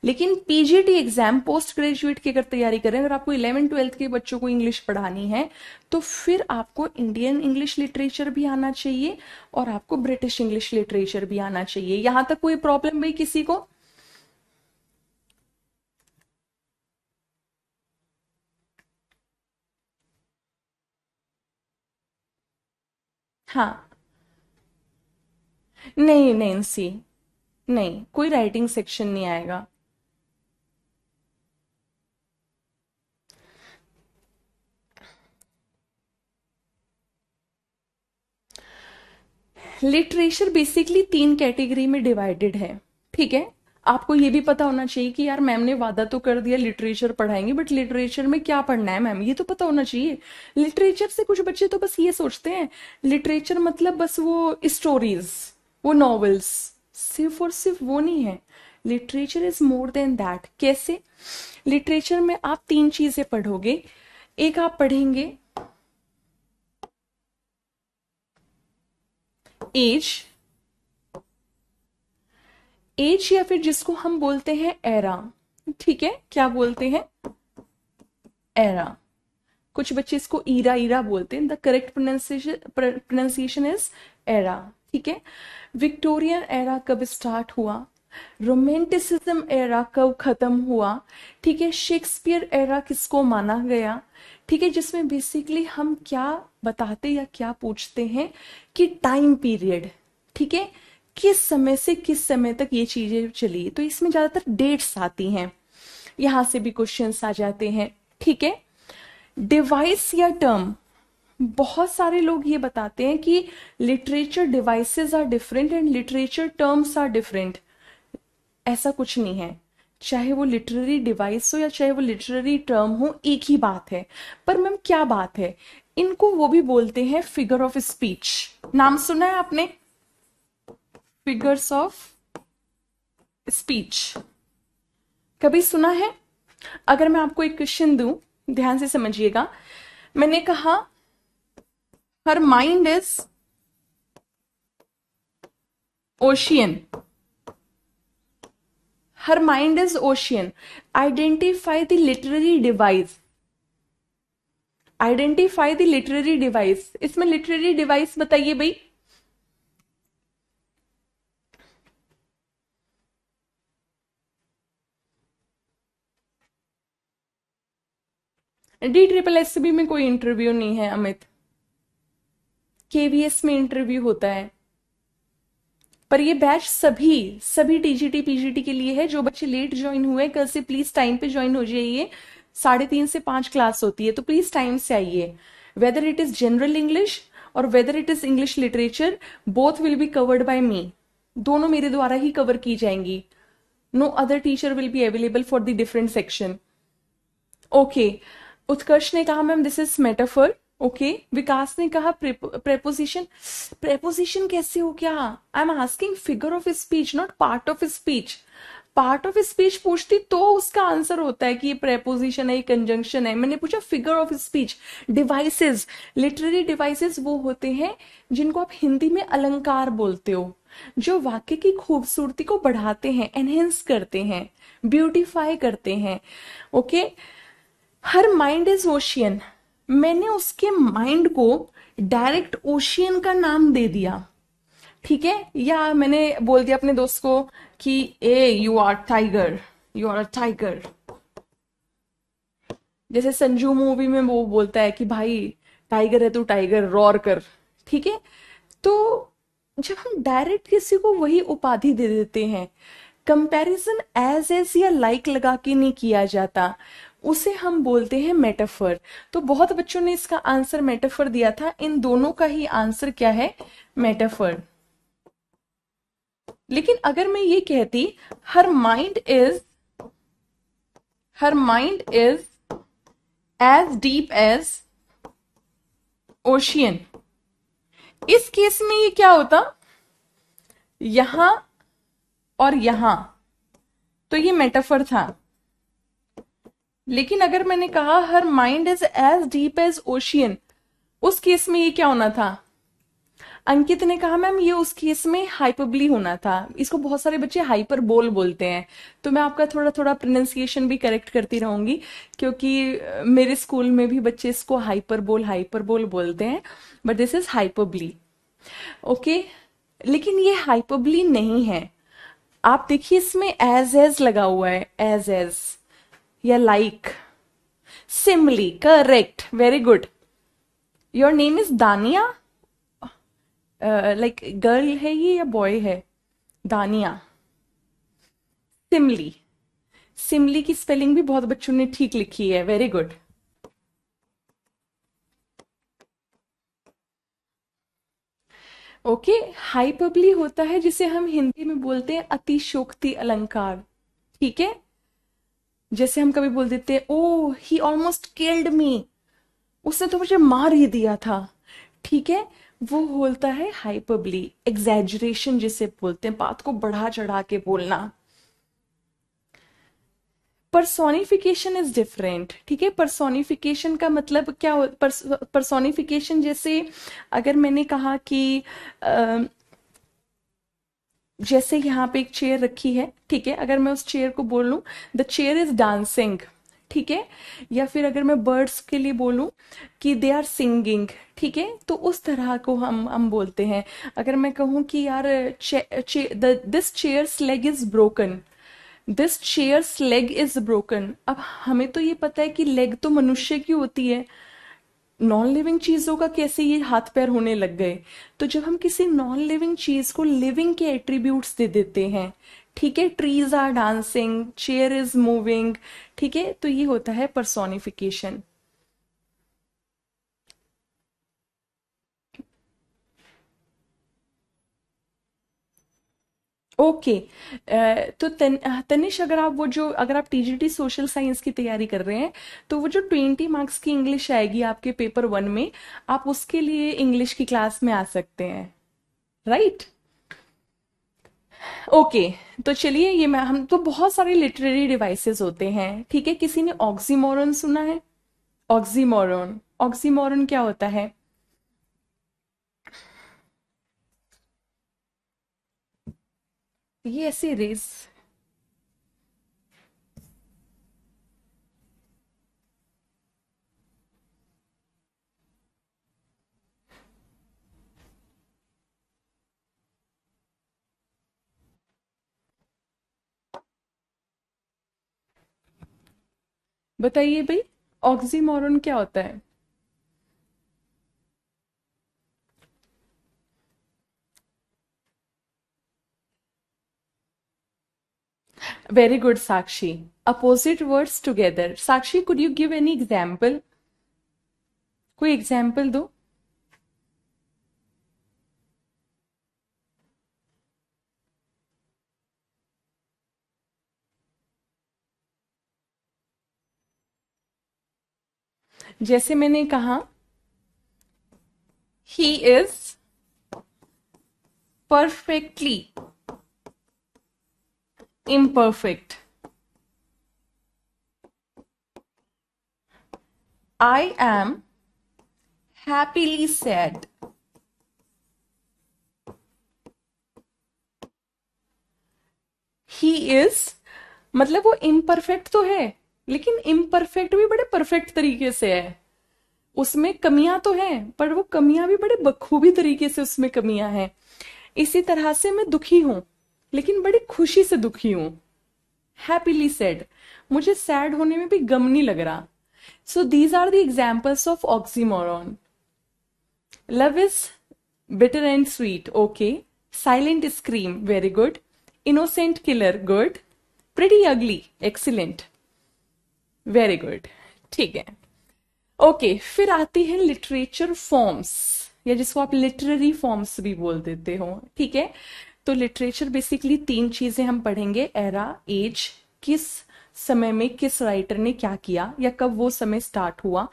लेकिन पीजीटी एग्जाम पोस्ट ग्रेजुएट की अगर तैयारी करें, अगर आपको 11th 12th के बच्चों को इंग्लिश पढ़ानी है तो फिर आपको इंडियन इंग्लिश लिटरेचर भी आना चाहिए और आपको ब्रिटिश इंग्लिश लिटरेचर भी आना चाहिए। यहां तक कोई प्रॉब्लम भाई किसी को? हाँ। नहीं नैन्सी, नहीं कोई राइटिंग सेक्शन नहीं आएगा। लिटरेचर बेसिकली तीन कैटेगरी में डिवाइडेड है, ठीक है। आपको ये भी पता होना चाहिए कि यार मैम ने वादा तो कर दिया लिटरेचर पढ़ाएंगे, बट लिटरेचर में क्या पढ़ना है मैम, ये तो पता होना चाहिए। लिटरेचर से कुछ बच्चे तो बस ये सोचते हैं लिटरेचर मतलब बस वो स्टोरीज, वो नॉवेल्स, सिर्फ और सिर्फ वो नहीं है। Literature is more than that. कैसे? लिटरेचर में आप तीन चीजें पढ़ोगे। एक आप पढ़ेंगे एज, एज या फिर जिसको हम बोलते हैं एरा। ठीक है, क्या बोलते हैं? एरा। कुछ बच्चे इसको ईरा ईरा बोलते हैं। The correct pronunciation is era. ठीक है। विक्टोरियन एरा कब स्टार्ट हुआ, रोमेंटिसिज्म एरा कब खत्म हुआ, ठीक है, शेक्सपियर एरा किसको माना गया, ठीक है, जिसमें बेसिकली हम क्या बताते या क्या पूछते हैं कि टाइम पीरियड, ठीक है, किस समय से किस समय तक ये चीजें चली। तो इसमें ज्यादातर डेट्स आती हैं, यहां से भी क्वेश्चंस आ जाते हैं। ठीक है। डिवाइस या टर्म, बहुत सारे लोग ये बताते हैं कि literature devices are different and literature terms are different. ऐसा कुछ नहीं है, चाहे वो लिटरेरी डिवाइस हो या चाहे वो लिटरेरी टर्म हो, एक ही बात है। पर मैम क्या बात है, इनको वो भी बोलते हैं फिगर ऑफ स्पीच। नाम सुना है आपने, फिगर्स ऑफ स्पीच, कभी सुना है? अगर मैं आपको एक क्वेश्चन दूं, ध्यान से समझिएगा। मैंने कहा her mind is ocean, her mind is ocean, identify the literary device, identify the literary device. इसमें लिटरेरी डिवाइस बताइए भाई। DSSB में कोई इंटरव्यू नहीं है अमित, KVS में इंटरव्यू होता है। पर ये बैच सभी सभी TGT PGT के लिए है। जो बच्चे लेट ज्वाइन हुए कल से प्लीज टाइम पे ज्वाइन हो जाइए। 3:30 से 5 क्लास होती है, तो प्लीज टाइम से आइए। Whether it is general English और whether it is English literature, both will be covered by me. दोनों मेरे द्वारा ही कवर की जाएंगी। No other teacher will be available for the different section. Okay. Utkarsh ने कहा ma'am this is metaphor. Okay. Vikas ने कहा प्रेपोजिशन। प्रेपोजिशन कैसे हो गया? I am asking figure of speech not part of speech. Part of speech पूछती तो उसका आंसर होता है कि ये प्रेपोजिशन है, ये कंजंक्शन है। मैंने पूछा figure of speech. Devices, literary devices वो होते हैं जिनको आप हिंदी में अलंकार बोलते हो, जो वाक्य की खूबसूरती को बढ़ाते हैं, एनहेंस करते हैं, ब्यूटिफाई करते हैं। Okay. Her mind is ocean, मैंने उसके माइंड को डायरेक्ट ओशियन का नाम दे दिया। ठीक है। या मैंने बोल दिया अपने दोस्त को कि ए you are tiger, you are a tiger. जैसे संजू मूवी में वो बोलता है कि भाई टाइगर है तू, टाइगर रॉर कर। ठीक है। तो जब हम डायरेक्ट किसी को वही उपाधि दे देते हैं, कंपैरिजन एज या लाइक लगा के नहीं किया जाता, उसे हम बोलते हैं मेटाफर। तो बहुत बच्चों ने इसका आंसर मेटाफर दिया था। इन दोनों का ही आंसर क्या है? मेटाफर। लेकिन अगर मैं ये कहती her mind is as deep as ocean, इस केस में ये क्या होता? यहां और यहां, तो ये मेटाफर था। लेकिन अगर मैंने कहा her mind is as deep as ocean, उस केस में ये क्या होना था? अंकित ने कहा मैम ये उस केस में हाइपरबली होना था। इसको बहुत सारे बच्चे हाइपरबोल बोलते हैं, तो मैं आपका थोड़ा थोड़ा प्रोनाउंसिएशन भी करेक्ट करती रहूंगी, क्योंकि मेरे स्कूल में भी बच्चे इसको हाइपरबोल बोलते हैं, but this is hyperbole. Okay. लेकिन ये हाइपरबली नहीं है। आप देखिए इसमें एज लगा हुआ है, एज या like, simile. Correct, very good. Your name is Dania, like girl है ये या बॉय है? दानिया। सिमली, सिमली की स्पेलिंग भी बहुत बच्चों ने ठीक लिखी है, वेरी गुड। ओके, हाइपरबली होता है जिसे हम हिंदी में बोलते हैं अतिशोक्ति अलंकार। ठीक है, जैसे हम कभी बोल देते हैं, ओ ही ऑलमोस्ट किल्ड मी, उसने तो मुझे मार ही दिया था। ठीक है, वो होता है हाइपरबली, एग्जैजरेशन जिसे बोलते हैं, बात को बढ़ा चढ़ा के बोलना। Personification is different. ठीक है, पर्सोनिफिकेशन का मतलब क्या हो, पर्सोनिफिकेशन जैसे अगर मैंने कहा कि अ, जैसे यहाँ पे एक चेयर रखी है, ठीक है, अगर मैं उस चेयर को बोलूं द चेयर इज डांसिंग, ठीक है, या फिर अगर मैं बर्ड्स के लिए बोलूं कि दे आर सिंगिंग, ठीक है, तो उस तरह को हम बोलते हैं। अगर मैं कहूं कि यार this chairs leg is broken, this chairs leg is broken, अब हमें तो ये पता है कि लेग तो मनुष्य की होती है, नॉन लिविंग चीजों का कैसे ये हाथ पैर होने लग गए। तो जब हम किसी नॉन लिविंग चीज को लिविंग के एट्रीब्यूट्स दे देते हैं, ठीक है, trees are dancing, chair is moving, ठीक है, तो ये होता है पर्सोनिफिकेशन। ओके, तो तनिष, अगर आप वो जो अगर आप टीजीटी सोशल साइंस की तैयारी कर रहे हैं, तो वो जो 20 मार्क्स की इंग्लिश आएगी आपके पेपर 1 में, आप उसके लिए इंग्लिश की क्लास में आ सकते हैं, राइट? ओके, तो चलिए, ये मैं हम तो बहुत सारे लिटरेरी डिवाइसेस होते हैं, ठीक है, किसी ने ऑक्सीमोरन सुना है? ऑक्सीमोरन, ऑक्सीमोरन क्या होता है? ये ऐसे रेस, बताइए भाई, ऑक्सीमोरन क्या होता है? Very good Sakshi, opposite words together. Sakshi, could you give any example? कोई एग्जाम्पल दो। जैसे मैंने कहा, he is perfectly imperfect, I am happily sad, he is, मतलब वो इम्परफेक्ट तो है, लेकिन इम्परफेक्ट भी बड़े परफेक्ट तरीके से है, उसमें कमियां तो हैं, पर वो कमियां भी बड़े बखूबी तरीके से उसमें कमियां हैं। इसी तरह से मैं दुखी हूं, लेकिन बड़ी खुशी से दुखी हूं, हैप्पीली सैड, मुझे सैड होने में भी गम नहीं लग रहा। So these are the examples of oxymoron. Love is bitter and sweet, okay. Silent scream, very good. Innocent killer, good. Pretty ugly, excellent, very good, ठीक है। ओके, फिर आती है लिटरेचर फॉर्म्स, या जिसको आप लिटरेरी फॉर्म्स भी बोल देते हो, ठीक है। तो लिटरेचर बेसिकली 3 चीजें हम पढ़ेंगे, एरा, एज, किस समय में किस राइटर ने क्या किया या कब वो समय स्टार्ट हुआ,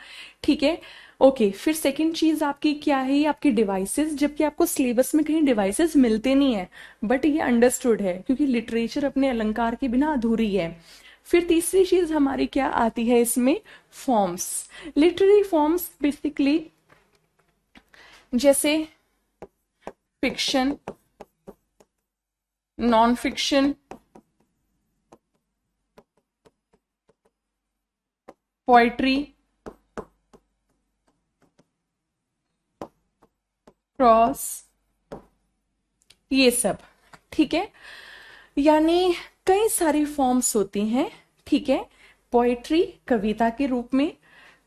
ठीक है। ओके, फिर सेकंड चीज आपकी क्या है, ये आपकी डिवाइसेस, जबकि आपको सिलेबस में कहीं डिवाइसेस मिलते नहीं है, बट ये अंडरस्टूड है क्योंकि लिटरेचर अपने अलंकार के बिना अधूरी है। फिर तीसरी चीज हमारी क्या आती है इसमें, फॉर्म्स। लिटरेरी फॉर्म्स बेसिकली जैसे fiction, non fiction, poetry, cross, ये सब, ठीक है। यानी कई सारी फॉर्म्स होती हैं, ठीक है। पोएट्री कविता के रूप में,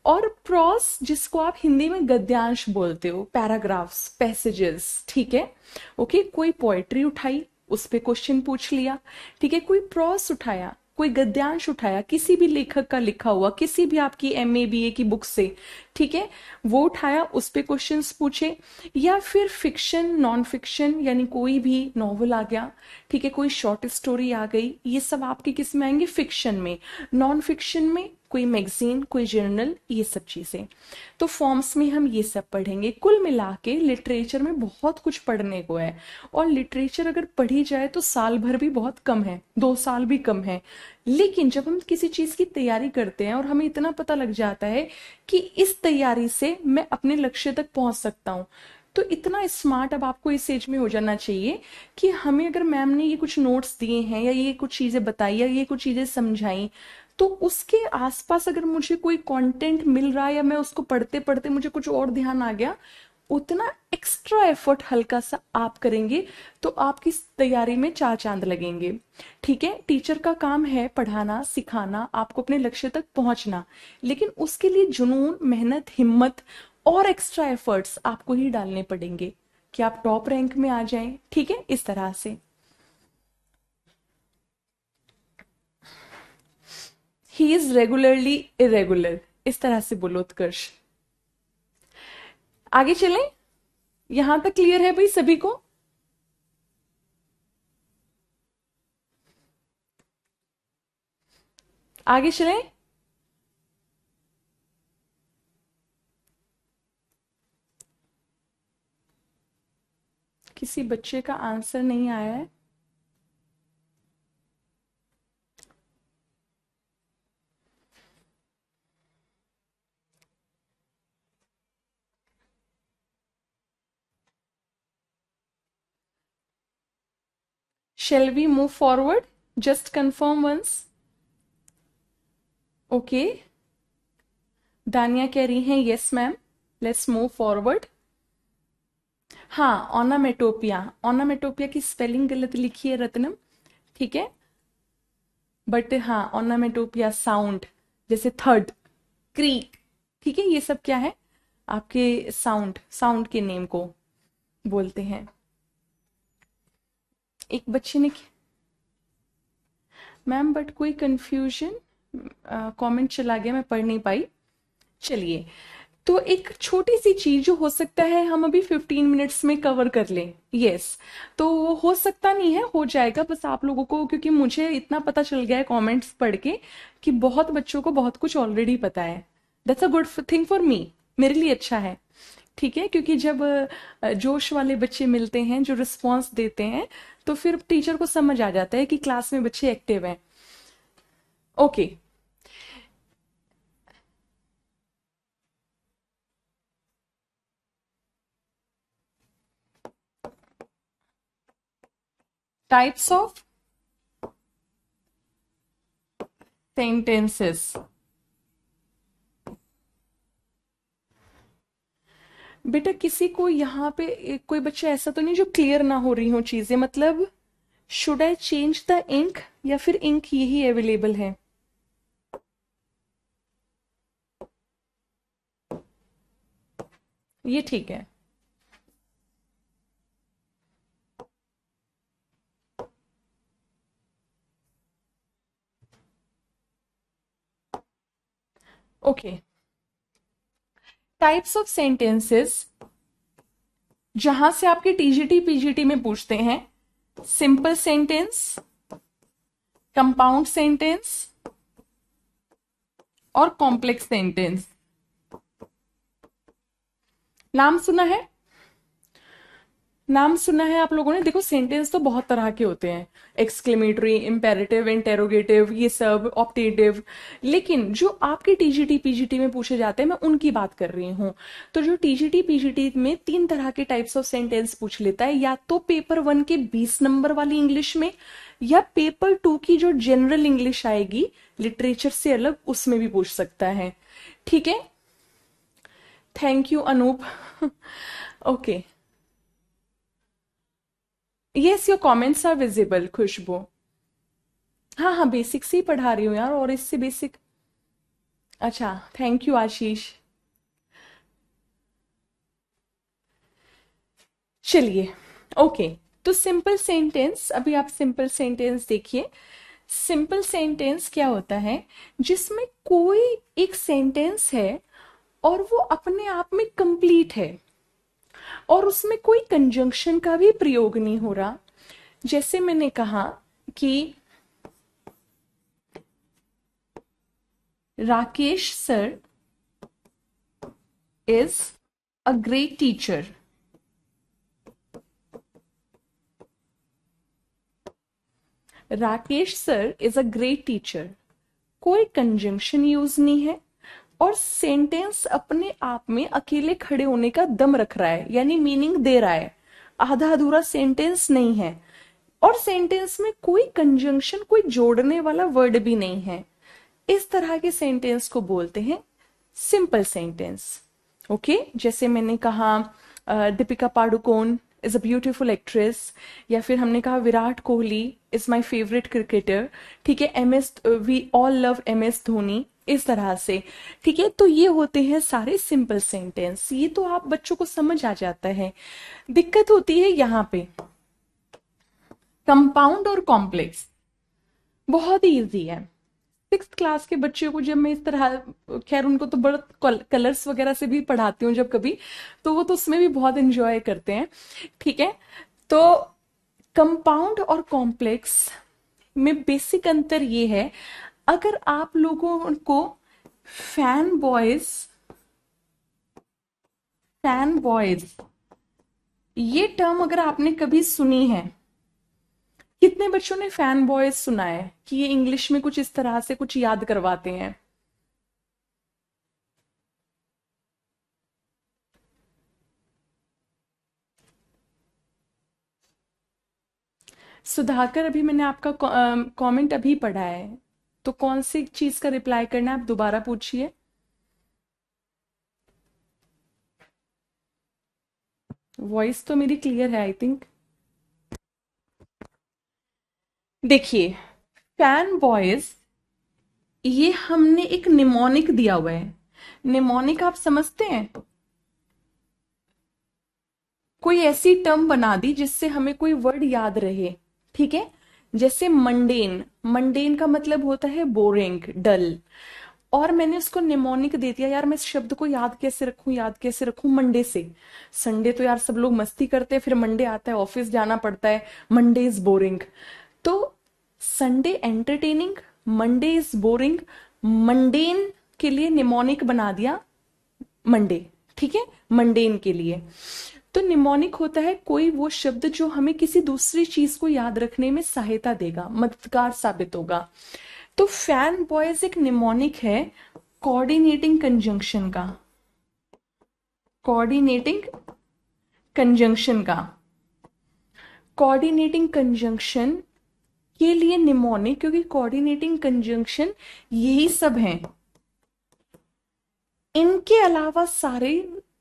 और प्रॉस जिसको आप हिंदी में गद्यांश बोलते हो, पैराग्राफ्स, पैसेजेस, ठीक है। ओके, कोई पोएट्री उठाई, उस पे क्वेश्चन पूछ लिया, ठीक है। कोई प्रॉस उठाया, कोई गद्यांश उठाया, किसी भी लेखक का लिखा हुआ, किसी भी आपकी एमए बीए की बुक से, ठीक है, वो उठाया, उस पे क्वेश्चंस पूछे, या फिर फिक्शन नॉन फिक्शन यानी कोई भी नॉवल आ गया, ठीक है, कोई शॉर्ट स्टोरी आ गई, ये सब आपके किस में आएंगे, फिक्शन में। नॉन फिक्शन में कोई मैगजीन, कोई जर्नल, ये सब चीजें। तो फॉर्म्स में हम ये सब पढ़ेंगे। कुल मिला के लिटरेचर में बहुत कुछ पढ़ने को है, और लिटरेचर अगर पढ़ी जाए तो साल भर भी बहुत कम है, 2 साल भी कम है। लेकिन जब हम किसी चीज की तैयारी करते हैं और हमें इतना पता लग जाता है कि इस तैयारी से मैं अपने लक्ष्य तक पहुंच सकता हूँ, तो इतना स्मार्ट अब आपको इस एज में हो जाना चाहिए कि हमें अगर मैम ने ये कुछ नोट्स दिए हैं या ये कुछ चीजें बताई या ये कुछ चीजें समझाई, तो उसके आसपास अगर मुझे कोई कंटेंट मिल रहा है या मैं उसको पढ़ते पढ़ते मुझे कुछ और ध्यान आ गया, उतना एक्स्ट्रा एफर्ट हल्का सा आप करेंगे तो आपकी तैयारी में चार चांद लगेंगे। ठीक है, टीचर का काम है पढ़ाना, सिखाना, आपको अपने लक्ष्य तक पहुंचना, लेकिन उसके लिए जुनून, मेहनत, हिम्मत और एक्स्ट्रा एफर्ट्स आपको ही डालने पड़ेंगे कि आप टॉप रैंक में आ जाएं। ठीक है, इस तरह से। ही इज रेगुलरली इरेगुलर, इस तरह से बोलो उत्कर्ष। आगे चलें, यहां तक क्लियर है भाई सभी को? आगे चलें। किसी बच्चे का आंसर नहीं आया है? Shall we move forward? Just confirm once. Okay. दानिया कह रही हैं yes ma'am, let's move forward. हाँ, ऑनामेटोपिया, ऑनामेटोपिया की स्पेलिंग गलत लिखी है रत्नम, ठीक है, बट हाँ ऑनामेटोपिया साउंड, जैसे थर्ड, क्रीक, ठीक है, ये सब क्या है, आपके साउंड, साउंड के नेम को बोलते हैं। एक बच्चे ने, मैम बट कोई कंफ्यूजन, कमेंट चला गया, मैं पढ़ नहीं पाई। चलिए, तो एक छोटी सी चीज जो हो सकता है हम अभी 15 मिनट्स में कवर कर लें। यस, तो वो हो सकता नहीं है, हो जाएगा, बस आप लोगों को, क्योंकि मुझे इतना पता चल गया है कमेंट्स पढ़ के कि बहुत बच्चों को बहुत कुछ ऑलरेडी पता है। That's a good thing for me, मेरे लिए अच्छा है। ठीक है, क्योंकि जब जोश वाले बच्चे मिलते हैं जो रिस्पॉन्स देते हैं, तो फिर टीचर को समझ आ जाता है कि क्लास में बच्चे एक्टिव हैं। Okay, types of sentences. बेटा किसी को यहाँ पे कोई बच्चा ऐसा तो नहीं जो क्लियर ना हो रही हो चीजें, मतलब should I change the ink या फिर इंक यही अवेलेबल है? ये ठीक है। ओके, टाइप्स ऑफ सेंटेंसेस जहां से आपके टीजीटी पीजीटी में पूछते हैं, सिंपल सेंटेंस, कंपाउंड सेंटेंस और कॉम्प्लेक्स सेंटेंस। नाम सुना है? नाम सुना है आप लोगों ने? देखो सेंटेंस तो बहुत तरह के होते हैं, एक्सक्लेमेटरी, इंपेरेटिव, इंटेरोगेटिव, ये सब, ऑप्टेटिव, लेकिन जो आपके टीजीटी पीजीटी में पूछे जाते हैं मैं उनकी बात कर रही हूँ। तो जो टीजीटी पीजीटी में 3 तरह के टाइप्स ऑफ सेंटेंस पूछ लेता है, या तो पेपर 1 के 20 नंबर वाली इंग्लिश में, या पेपर 2 की जो जनरल इंग्लिश आएगी लिटरेचर से अलग, उसमें भी पूछ सकता है। ठीक है, thank you Anoop. Okay, yes your comments are visible Khushboo. हाँ हाँ, बेसिक से ही पढ़ा रही हूँ यार, और इससे बेसिक। अच्छा, थैंक यू आशीष। चलिए, ओके, तो सिंपल सेंटेंस, अभी आप सिंपल सेंटेंस देखिए। सिंपल सेंटेंस क्या होता है, जिसमें कोई एक सेंटेंस है और वो अपने आप में कंप्लीट है और उसमें कोई कंजंक्शन का भी प्रयोग नहीं हो रहा। जैसे मैंने कहा कि Rakesh sir is a great teacher. Rakesh sir is a great teacher, कोई कंजंक्शन यूज नहीं है और सेंटेंस अपने आप में अकेले खड़े होने का दम रख रहा है, यानी मीनिंग दे रहा है, आधा अधूरा सेंटेंस नहीं है। और सेंटेंस में कोई कंजंक्शन, कोई जोड़ने वाला वर्ड भी नहीं है। इस तरह के सेंटेंस को बोलते हैं सिंपल सेंटेंस। ओके, जैसे मैंने कहा Deepika Padukone is a beautiful actress, या फिर हमने कहा Virat Kohli is my favourite cricketer. ठीक है, M S, we all love M S Dhoni, इस तरह से। ठीक है, तो ये होते हैं सारे सिंपल सेंटेंस। ये तो आप बच्चों को समझ आ जाता है। दिक्कत होती है यहाँ पे कंपाउंड और कॉम्प्लेक्स। बहुत ही इजी है। 6th क्लास के बच्चे को जब मैं इस तरह, खैर उनको तो बड़ा कलर्स वगैरह से भी पढ़ाती हूँ जब कभी, तो वो तो उसमें भी बहुत एंजॉय करते हैं। ठीक है, तो कंपाउंड और कॉम्प्लेक्स में बेसिक अंतर ये है, अगर आप लोगों को फैन बॉयज ये टर्म अगर आपने कभी सुनी है, कितने बच्चों ने फैन बॉयज सुना है कि ये इंग्लिश में कुछ इस तरह से कुछ याद करवाते हैं? सुधाकर, अभी मैंने आपका कमेंट अभी पढ़ा है, तो कौन सी चीज का रिप्लाई करना है, आप दोबारा पूछिए। वॉइस तो मेरी क्लियर है आई थिंक। देखिए, फैन बॉयज ये हमने एक निमोनिक दिया हुआ है। निमोनिक आप समझते हैं? कोई ऐसी टर्म बना दी जिससे हमें कोई वर्ड याद रहे। ठीक है, जैसे मंडेन, मंडेन का मतलब होता है बोरिंग, डल, और मैंने उसको निमोनिक दे दिया। यार मैं इस शब्द को याद कैसे रखूं, याद कैसे रखूं? मंडे से। संडे तो यार सब लोग मस्ती करते हैं, फिर मंडे आता है, ऑफिस जाना पड़ता है, मंडे इज बोरिंग। तो Sunday entertaining, Monday is boring, mundane के लिए निमोनिक बना दिया मंडे। ठीक है, मंडेन के लिए। तो निमोनिक होता है कोई वो शब्द जो हमें किसी दूसरी चीज को याद रखने में सहायता देगा, मददगार साबित होगा। तो फैन बॉयज एक निमोनिक है कोऑर्डिनेटिंग कंजंक्शन का, कोऑर्डिनेटिंग कंजंक्शन का। कोऑर्डिनेटिंग कंजंक्शन के लिए निमोनिक, क्योंकि कोऑर्डिनेटिंग कंजंक्शन यही सब हैं। इनके अलावा सारे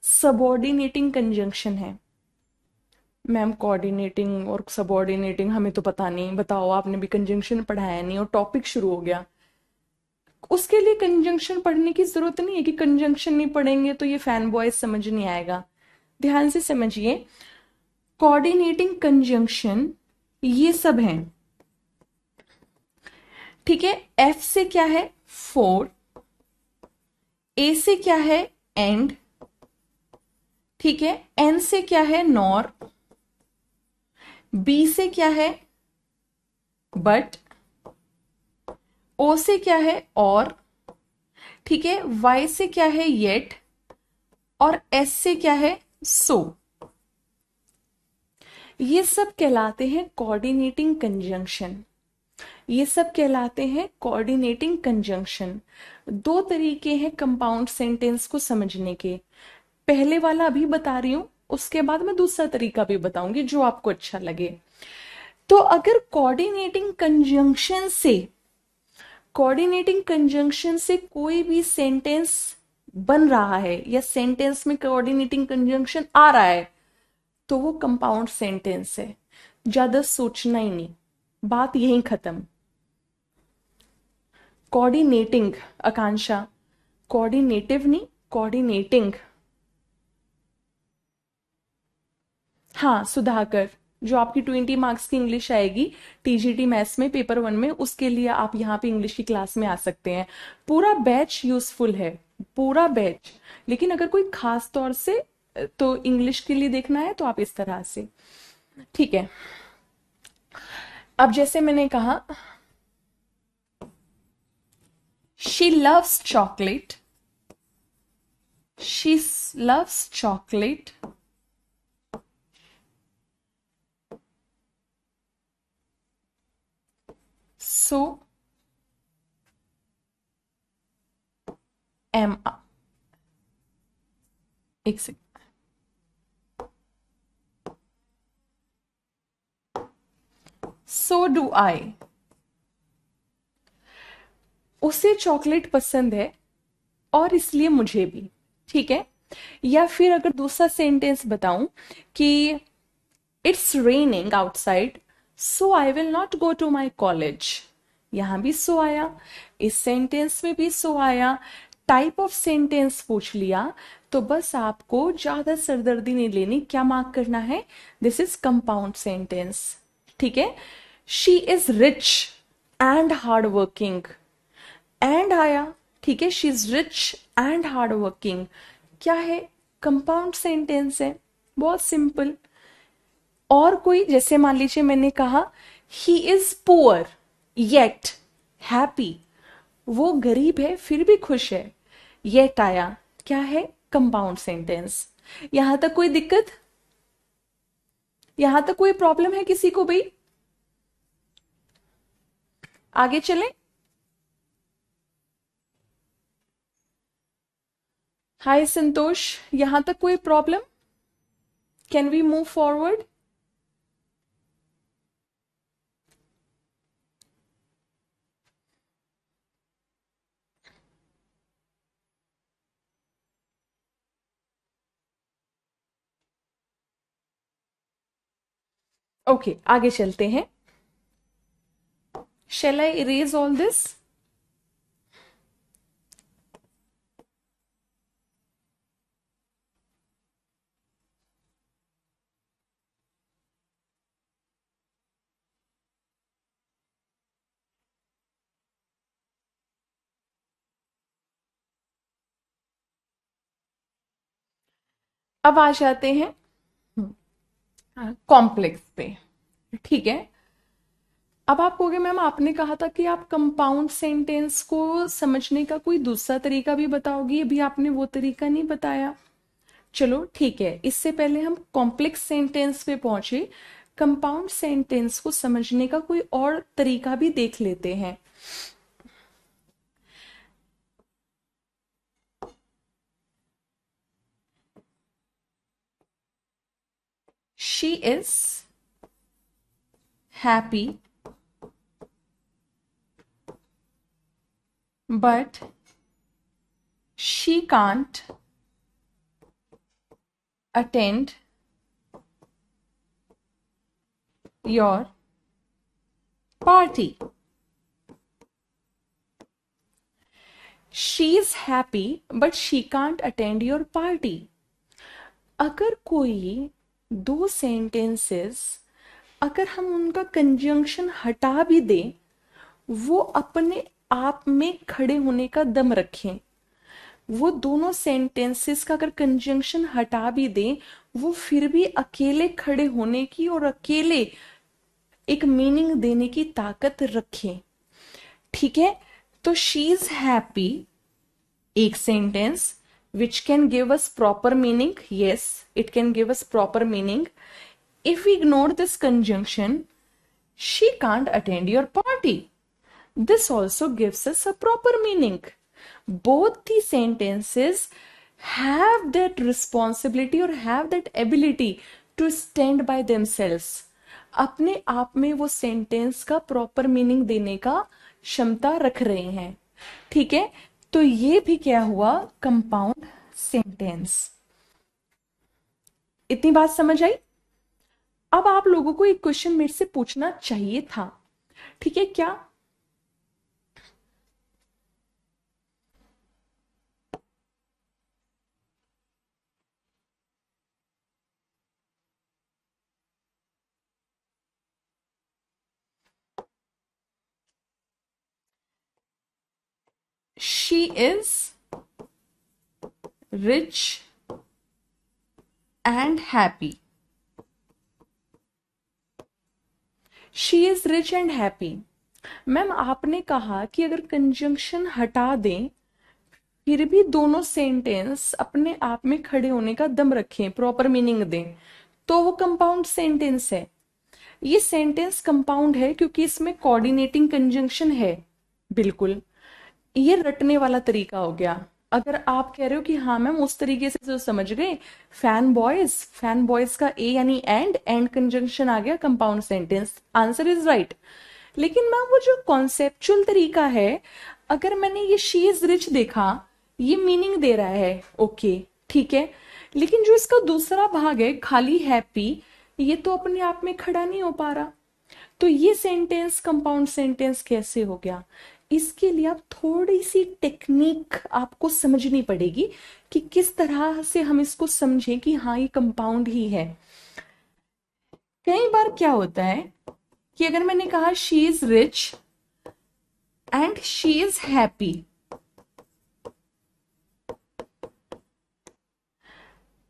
सबऑर्डिनेटिंग कंजंक्शन है। मैम कोऑर्डिनेटिंग और सबऑर्डिनेटिंग हमें तो पता नहीं, बताओ, आपने भी कंजंक्शन पढ़ाया नहीं और टॉपिक शुरू हो गया। उसके लिए कंजंक्शन पढ़ने की जरूरत नहीं है कि कंजंक्शन नहीं पढ़ेंगे तो ये फैन बॉयज समझ नहीं आएगा। ध्यान से समझिए, कोऑर्डिनेटिंग कंजंक्शन ये सब हैं। ठीक है, एफ से क्या है? फोर। ए से क्या है? एंड। ठीक है, एन से क्या है? नॉर। बी से क्या है? बट। ओ से क्या है? और। ठीक है, वाई से क्या है? येट। और एस से क्या है? सो। ये सब कहलाते हैं कोऑर्डिनेटिंग कंजंक्शन। ये सब कहलाते हैं कोऑर्डिनेटिंग कंजंक्शन। दो तरीके हैं कंपाउंड सेंटेंस को समझने के। पहले वाला अभी बता रही हूं, उसके बाद मैं दूसरा तरीका भी बताऊंगी जो आपको अच्छा लगे। तो अगर कोऑर्डिनेटिंग कंजंक्शन से कोई भी सेंटेंस बन रहा है या सेंटेंस में कोऑर्डिनेटिंग कंजंक्शन आ रहा है तो वो कंपाउंड सेंटेंस है। ज्यादा सोचना ही नहीं, बात यहीं खत्म। कोऑर्डिनेटिंग, आकांक्षा, कोऑर्डिनेटिव नहीं, कोऑर्डिनेटिंग। हाँ सुधाकर, जो आपकी 20 मार्क्स की इंग्लिश आएगी टीजीटी मैथ्स में पेपर 1 में, उसके लिए आप यहाँ पे इंग्लिश की क्लास में आ सकते हैं। पूरा बैच यूजफुल है, पूरा बैच। लेकिन अगर कोई खास तौर से तो इंग्लिश के लिए देखना है तो आप इस तरह से, ठीक है। अब जैसे मैंने कहा, she loves chocolate, she loves chocolate, so am, एक सेकंड, सो डू आई, उसे चॉकलेट पसंद है और इसलिए मुझे भी, ठीक है। या फिर अगर दूसरा सेंटेंस बताऊं कि it's raining outside, so I will not go to my college, यहां भी सो आया, इस सेंटेंस में भी सो आया। टाइप ऑफ सेंटेंस पूछ लिया तो बस आपको ज्यादा सरदर्दी नहीं लेनी, क्या मार्क करना है, दिस इज कंपाउंड सेंटेंस, ठीक है। She is rich and hard working, and आया, ठीक है, she is rich and hard working, क्या है, कंपाउंड सेंटेंस है, बहुत सिंपल। और कोई, जैसे मान लीजिए मैंने कहा he is poor yet happy, वो गरीब है फिर भी खुश है, येट आया, क्या है, कंपाउंड सेंटेंस। यहां तक कोई दिक्कत, यहां तक कोई प्रॉब्लम है किसी को भाई, आगे चलें। हाय संतोष, यहां तक कोई problem, can we move forward. Okay, आगे चलते हैं। Shall I erase all this? अब आ जाते हैं कॉम्प्लेक्स पे, ठीक है। अब आप कहोगे मैम आपने कहा था कि आप कंपाउंड सेंटेंस को समझने का कोई दूसरा तरीका भी बताओगी, अभी आपने वो तरीका नहीं बताया। चलो ठीक है, इससे पहले हम कॉम्प्लेक्स सेंटेंस पे पहुंचे, कंपाउंड सेंटेंस को समझने का कोई और तरीका भी देख लेते हैं। She is happy but she can't attend your party. She is happy but she can't attend your party. अगर कोई दो सेंटेंसेस, अगर हम उनका कंजंक्शन हटा भी दें, वो अपने आप में खड़े होने का दम रखें, वो दोनों सेंटेंसेस का अगर कंजंक्शन हटा भी दें, वो फिर भी अकेले खड़े होने की और अकेले एक मीनिंग देने की ताकत रखें, ठीक है। तो शी इज हैप्पी, एक sentence which can give us proper meaning, yes it can give us proper meaning. If we ignore this conjunction, she can't attend your party, this also gives us a proper meaning. Both the sentences have that responsibility or have that ability to stand by themselves. अपने आप में वो sentence का proper meaning देने का क्षमता रख रहे हैं, ठीक है। तो ये भी क्या हुआ, कंपाउंड सेंटेंस। इतनी बात समझ आई। अब आप लोगों को एक क्वेश्चन मेरे से पूछना चाहिए था, ठीक है क्या, she is rich and happy. She is rich and happy. Ma'am आपने कहा कि अगर कंजंक्शन हटा दें फिर भी दोनों सेंटेंस अपने आप में खड़े होने का दम रखें, प्रॉपर मीनिंग दें, तो वो कंपाउंड सेंटेंस है। ये सेंटेंस कंपाउंड है क्योंकि इसमें कोऑर्डिनेटिंग कंजंक्शन है। बिल्कुल, ये रटने वाला तरीका हो गया। अगर आप कह रहे हो कि हाँ मैम उस तरीके से तो समझ गए, फैन बॉयज का ए यानी एंड कंजंक्शन आ गया compound sentence, answer is right. लेकिन मैम वो जो कॉन्सेप्चुअल तरीका है, अगर मैंने ये शी इज रिच देखा, ये मीनिंग दे रहा है, ओके ठीक है, लेकिन जो इसका दूसरा भाग है खाली हैप्पी, ये तो अपने आप में खड़ा नहीं हो पा रहा। तो ये सेंटेंस कंपाउंड सेंटेंस कैसे हो गया? इसके लिए आप थोड़ी सी टेक्निक आपको समझनी पड़ेगी कि किस तरह से हम इसको समझें कि हाँ ये कंपाउंड ही है। कई बार क्या होता है कि अगर मैंने कहा she is rich and she is happy,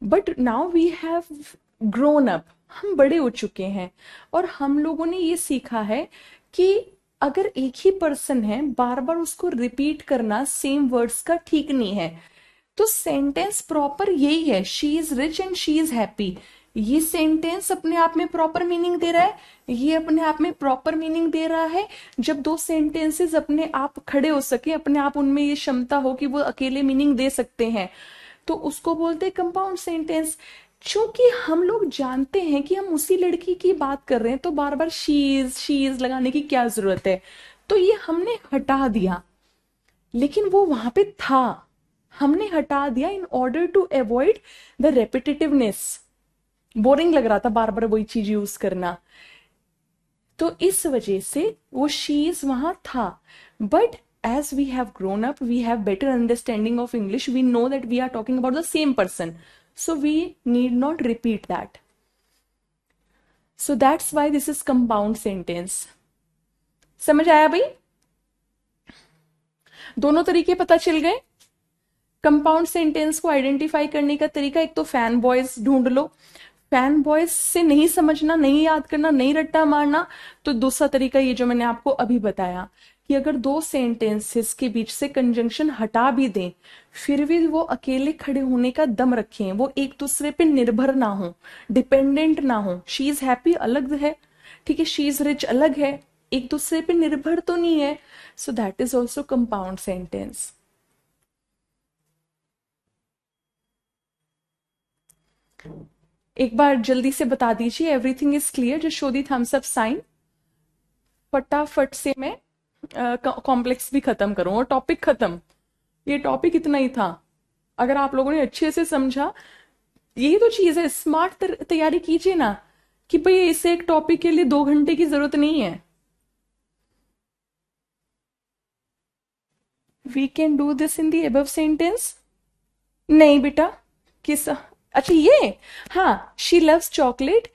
but now we have grown up, हम बड़े हो चुके हैं और हम लोगों ने ये सीखा है कि अगर एक ही पर्सन है बार बार उसको रिपीट करना सेम वर्ड्स का ठीक नहीं है। तो सेंटेंस प्रॉपर यही है, she is rich and she is happy. ये सेंटेंस अपने आप में प्रॉपर मीनिंग दे रहा है, ये अपने आप में प्रॉपर मीनिंग दे रहा है। जब दो सेंटेंसेस अपने आप खड़े हो सके, अपने आप उनमें ये क्षमता हो कि वो अकेले मीनिंग दे सकते हैं, तो उसको बोलते हैं कंपाउंड सेंटेंस। चूंकि हम लोग जानते हैं कि हम उसी लड़की की बात कर रहे हैं, तो बार बार शी इज लगाने की क्या जरूरत है, तो ये हमने हटा दिया। लेकिन वो वहां पे था, हमने हटा दिया in order to avoid the repetitiveness. Boring लग रहा था बार बार वही चीज यूज करना, तो इस वजह से वो शीज वहां था। But as we have grown up, we have better understanding of English, we know that we are talking about the same person, so we need not repeat that. So that's why this is compound sentence. समझ आया भाई? दोनों तरीके पता चल गए। Compound sentence को identify करने का तरीका, एक तो फैन बॉयज ढूंढ लो, फैन बॉयज से नहीं समझना, नहीं याद करना, नहीं रट्टा मारना, तो दूसरा तरीका ये जो मैंने आपको अभी बताया कि अगर दो सेंटेंसेस के बीच से कंजंक्शन हटा भी दें फिर भी वो अकेले खड़े होने का दम रखें, वो एक दूसरे पे निर्भर ना हो, डिपेंडेंट ना हो। शी इज हैप्पी अलग है, ठीक है, शी इज रिच अलग है, एक दूसरे पे निर्भर तो नहीं है, so that is also compound sentence. एक बार जल्दी से बता दीजिए, एवरीथिंग इज क्लियर, जो शो दी थम्स अप साइन। फटाफट से मैं कॉम्प्लेक्स भी खत्म करूं और टॉपिक खत्म। ये टॉपिक इतना ही था, अगर आप लोगों ने अच्छे से समझा। यही तो चीज है, स्मार्ट तैयारी कीजिए ना, कि भाई इसे एक टॉपिक के लिए 2 घंटे की जरूरत नहीं है। We can do this in the above sentence. नहीं बेटा, किस, अच्छा ये, हाँ, she loves chocolate,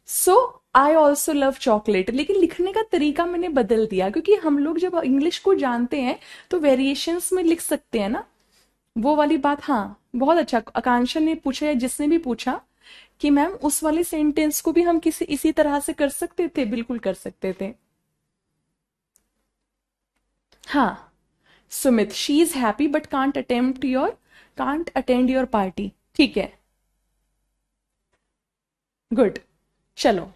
so I also love chocolate, लेकिन लिखने का तरीका मैंने बदल दिया क्योंकि हम लोग जब इंग्लिश को जानते हैं तो वेरिएशंस में लिख सकते हैं ना, वो वाली बात। हाँ बहुत अच्छा, आकांक्षा ने पूछा या जिसने भी पूछा कि मैम उस वाले सेंटेंस को भी हम किसी इसी तरह से कर सकते थे, बिल्कुल कर सकते थे। हाँ, Sumit, she is happy but can't attend your party, ठीक है, गुड, चलो।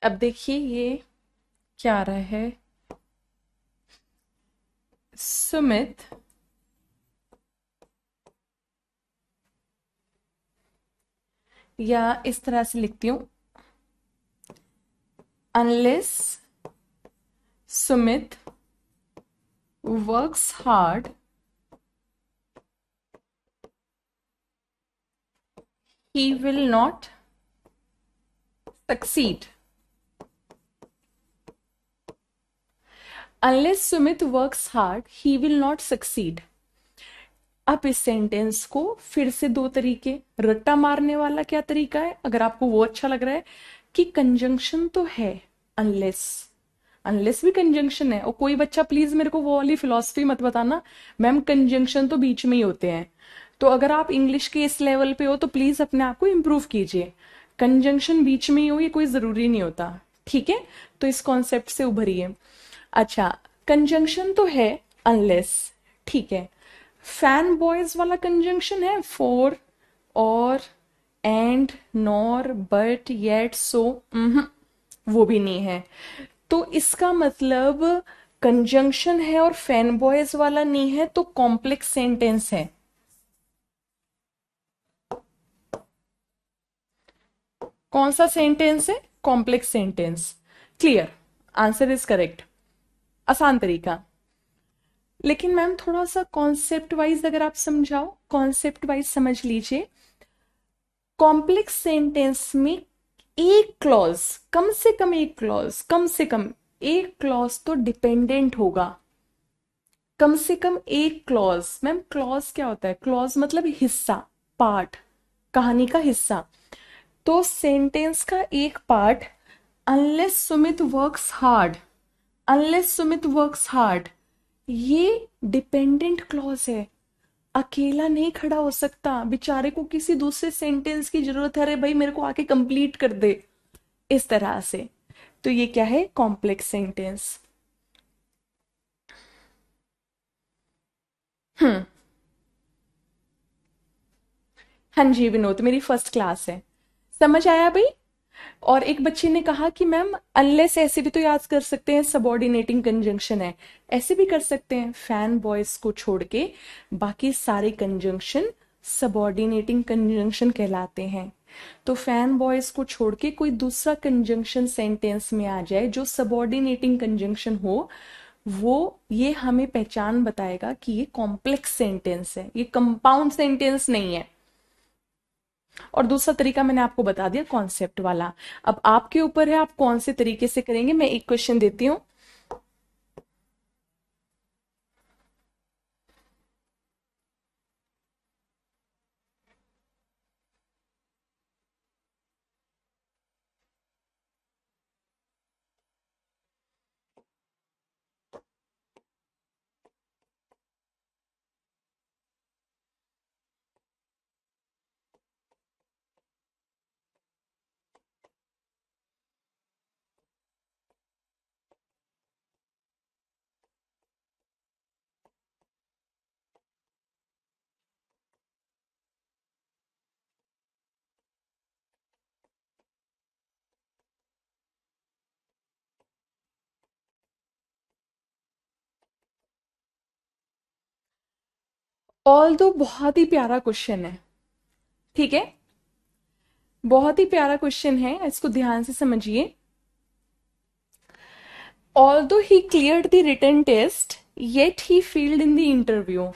अब देखिए ये क्या आ रहा है, सुमित, या इस तरह से लिखती हूं, unless Sumit works hard he will not succeed. Unless Sumit works hard he will not succeed. अब इस सेंटेंस को फिर से दो तरीके, रट्टा मारने वाला क्या तरीका है, अगर आपको वो अच्छा लग रहा है, कि कंजंक्शन तो है अनलेस, अनलेस भी कंजंक्शन है। और कोई बच्चा प्लीज मेरे को वो वाली फिलॉसफी मत बताना, मैम कंजंक्शन तो बीच में ही होते हैं। तो अगर आप इंग्लिश के इस लेवल पे हो तो प्लीज अपने आप को इम्प्रूव कीजिए। कंजंक्शन बीच में ही हो ये कोई जरूरी नहीं होता, ठीक है? तो इस कॉन्सेप्ट से उभरिए। अच्छा, कंजंक्शन तो है अनलेस, ठीक है। फैन बॉयज वाला कंजंक्शन है फॉर, और, एंड, नॉर, बट, येट, सो, वो भी नहीं है। तो इसका मतलब कंजंक्शन है और फैन बॉयज वाला नहीं है, तो कॉम्प्लेक्स सेंटेंस है। कौन सा सेंटेंस है? Complex sentence. Clear, answer is correct. आसान तरीका। लेकिन मैम थोड़ा सा कॉन्सेप्ट वाइज अगर आप समझाओ, कॉन्सेप्ट वाइज समझ लीजिए। कॉम्प्लेक्स सेंटेंस में एक क्लॉज, कम से कम एक क्लॉज, कम से कम एक क्लॉज तो डिपेंडेंट होगा। कम से कम एक क्लॉज। मैम क्लॉज क्या होता है? क्लॉज मतलब हिस्सा, पार्ट, कहानी का हिस्सा। तो सेंटेंस का एक part, unless Sumit works hard, unless Sumit works hard, ये डिपेंडेंट क्लॉज है, अकेला नहीं खड़ा हो सकता, बेचारे को किसी दूसरे सेंटेंस की जरूरत है, अरे भाई मेरे को आके कंप्लीट कर दे, इस तरह से। तो ये क्या है? Complex sentence. हम्म। हाँ जी विनोद, मेरी फर्स्ट क्लास है। समझ आया भाई? और एक बच्चे ने कहा कि मैम अनलेस ऐसे भी तो याद कर सकते हैं, सबऑर्डिनेटिंग कंजंक्शन है। ऐसे भी कर सकते हैं, फैन बॉयज को छोड़ के बाकी सारे कंजंक्शन सबऑर्डिनेटिंग कंजंक्शन कहलाते हैं। तो फैन बॉयज को छोड़ के कोई दूसरा कंजंक्शन सेंटेंस में आ जाए जो सबऑर्डिनेटिंग कंजंक्शन हो, वो ये हमें पहचान बताएगा कि ये कॉम्प्लेक्स सेंटेंस है, ये कंपाउंड सेंटेंस नहीं है। और दूसरा तरीका मैंने आपको बता दिया, कॉन्सेप्ट वाला। अब आपके ऊपर है आप कौन से तरीके से करेंगे। मैं एक क्वेश्चन देती हूँ। ऑल दो बहुत ही प्यारा क्वेश्चन है, ठीक है? बहुत ही प्यारा क्वेश्चन है, इसको ध्यान से समझिए। Although he cleared the written test yet he failed in the interview.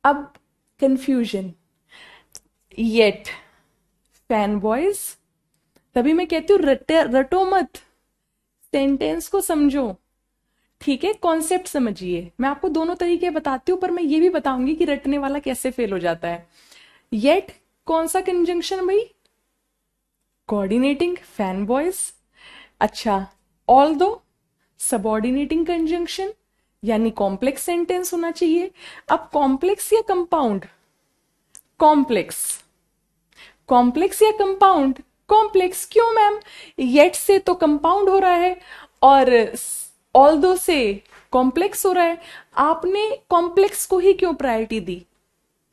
अब कंफ्यूजन, येट, फैन बॉयज, तभी मैं कहती हूँ रटो मत, सेंटेंस को समझो, ठीक है? कॉन्सेप्ट समझिए। मैं आपको दोनों तरीके बताती हूँ, पर मैं ये भी बताऊंगी कि रटने वाला कैसे फेल हो जाता है। येट कौन सा कंजंक्शन भाई? Coordinating, fan boys. अच्छा, ऑल दो सबऑर्डिनेटिंग कंजंक्शन, यानी कॉम्प्लेक्स सेंटेंस होना चाहिए। अब कॉम्प्लेक्स या कंपाउंड? कॉम्प्लेक्स। कॉम्प्लेक्स या कंपाउंड? कॉम्प्लेक्स। क्यों मैम? येट से तो कंपाउंड हो रहा है और ऑल दो से कॉम्प्लेक्स हो रहा है। आपने कॉम्प्लेक्स को ही क्यों प्रायोरिटी दी?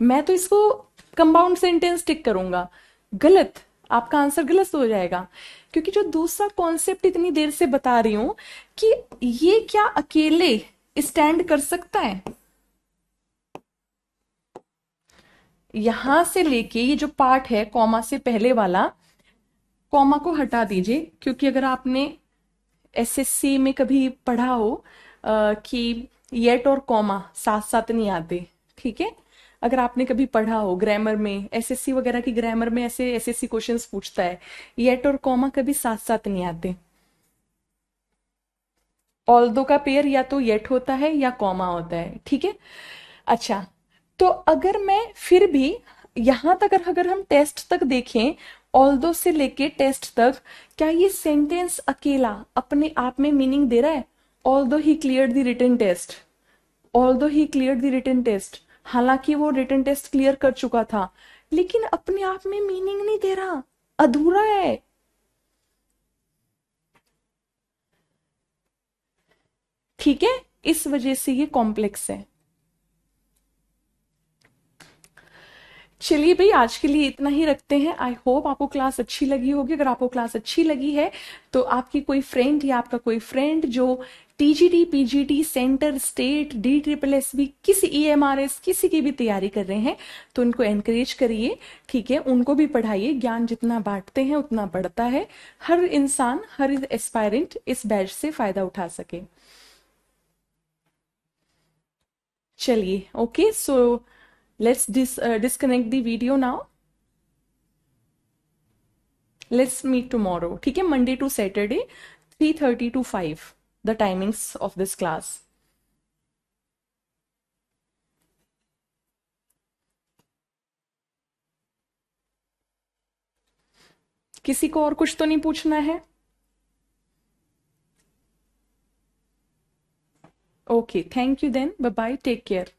मैं तो इसको कंपाउंड सेंटेंस टिक करूंगा। गलत, आपका आंसर गलत हो जाएगा। क्योंकि जो दूसरा कॉन्सेप्ट इतनी देर से बता रही हूं कि ये क्या अकेले स्टैंड कर सकता है, यहां से लेके ये जो पार्ट है कॉमा से पहले वाला, कॉमा को हटा दीजिए। क्योंकि अगर आपने एसएससी में कभी पढ़ा हो कि येट और कॉमा साथ साथ नहीं आते, ठीक है? अगर आपने कभी पढ़ा हो ग्रामर में, एसएससी वगैरह की ग्रामर में ऐसे एसएससी क्वेश्चंस पूछता है, येट और कॉमा कभी साथ साथ नहीं आते। ऑल्दो का पेयर या तो येट होता है या कॉमा होता है, ठीक है। अच्छा, तो अगर मैं फिर भी यहां तक अगर हम टेस्ट तक देखें, ऑल्दो से लेके टेस्ट तक, क्या ये सेंटेंस अकेला अपने आप में मीनिंग दे रहा है? Although he clear the written test, although he clear the written test, हालांकि वो रिटन टेस्ट क्लियर कर चुका था, लेकिन अपने आप में मीनिंग नहीं दे रहा, अधूरा है। ठीक है, इस वजह से ये कॉम्प्लेक्स है। चलिए भाई, आज के लिए इतना ही रखते हैं। आई होप आपको क्लास अच्छी लगी होगी। अगर आपको क्लास अच्छी लगी है तो आपकी कोई फ्रेंड या आपका कोई फ्रेंड जो TGT PGT centre state D triple S B किसी ईएमआरएस किसी की भी तैयारी कर रहे हैं तो उनको एनकरेज करिए, ठीक है, उनको भी पढ़ाइए। ज्ञान जितना बांटते हैं उतना बढ़ता है, हर इंसान हर एस्पायरेंट इस बैच से फायदा उठा सके। चलिए, okay, so let's disconnect the video now. Let's meet tomorrow, ठीक है, Monday to Saturday 3:30 to 5 the timings of this class. किसी को और कुछ तो नहीं पूछना है? Okay, thank you then, bye bye, take care.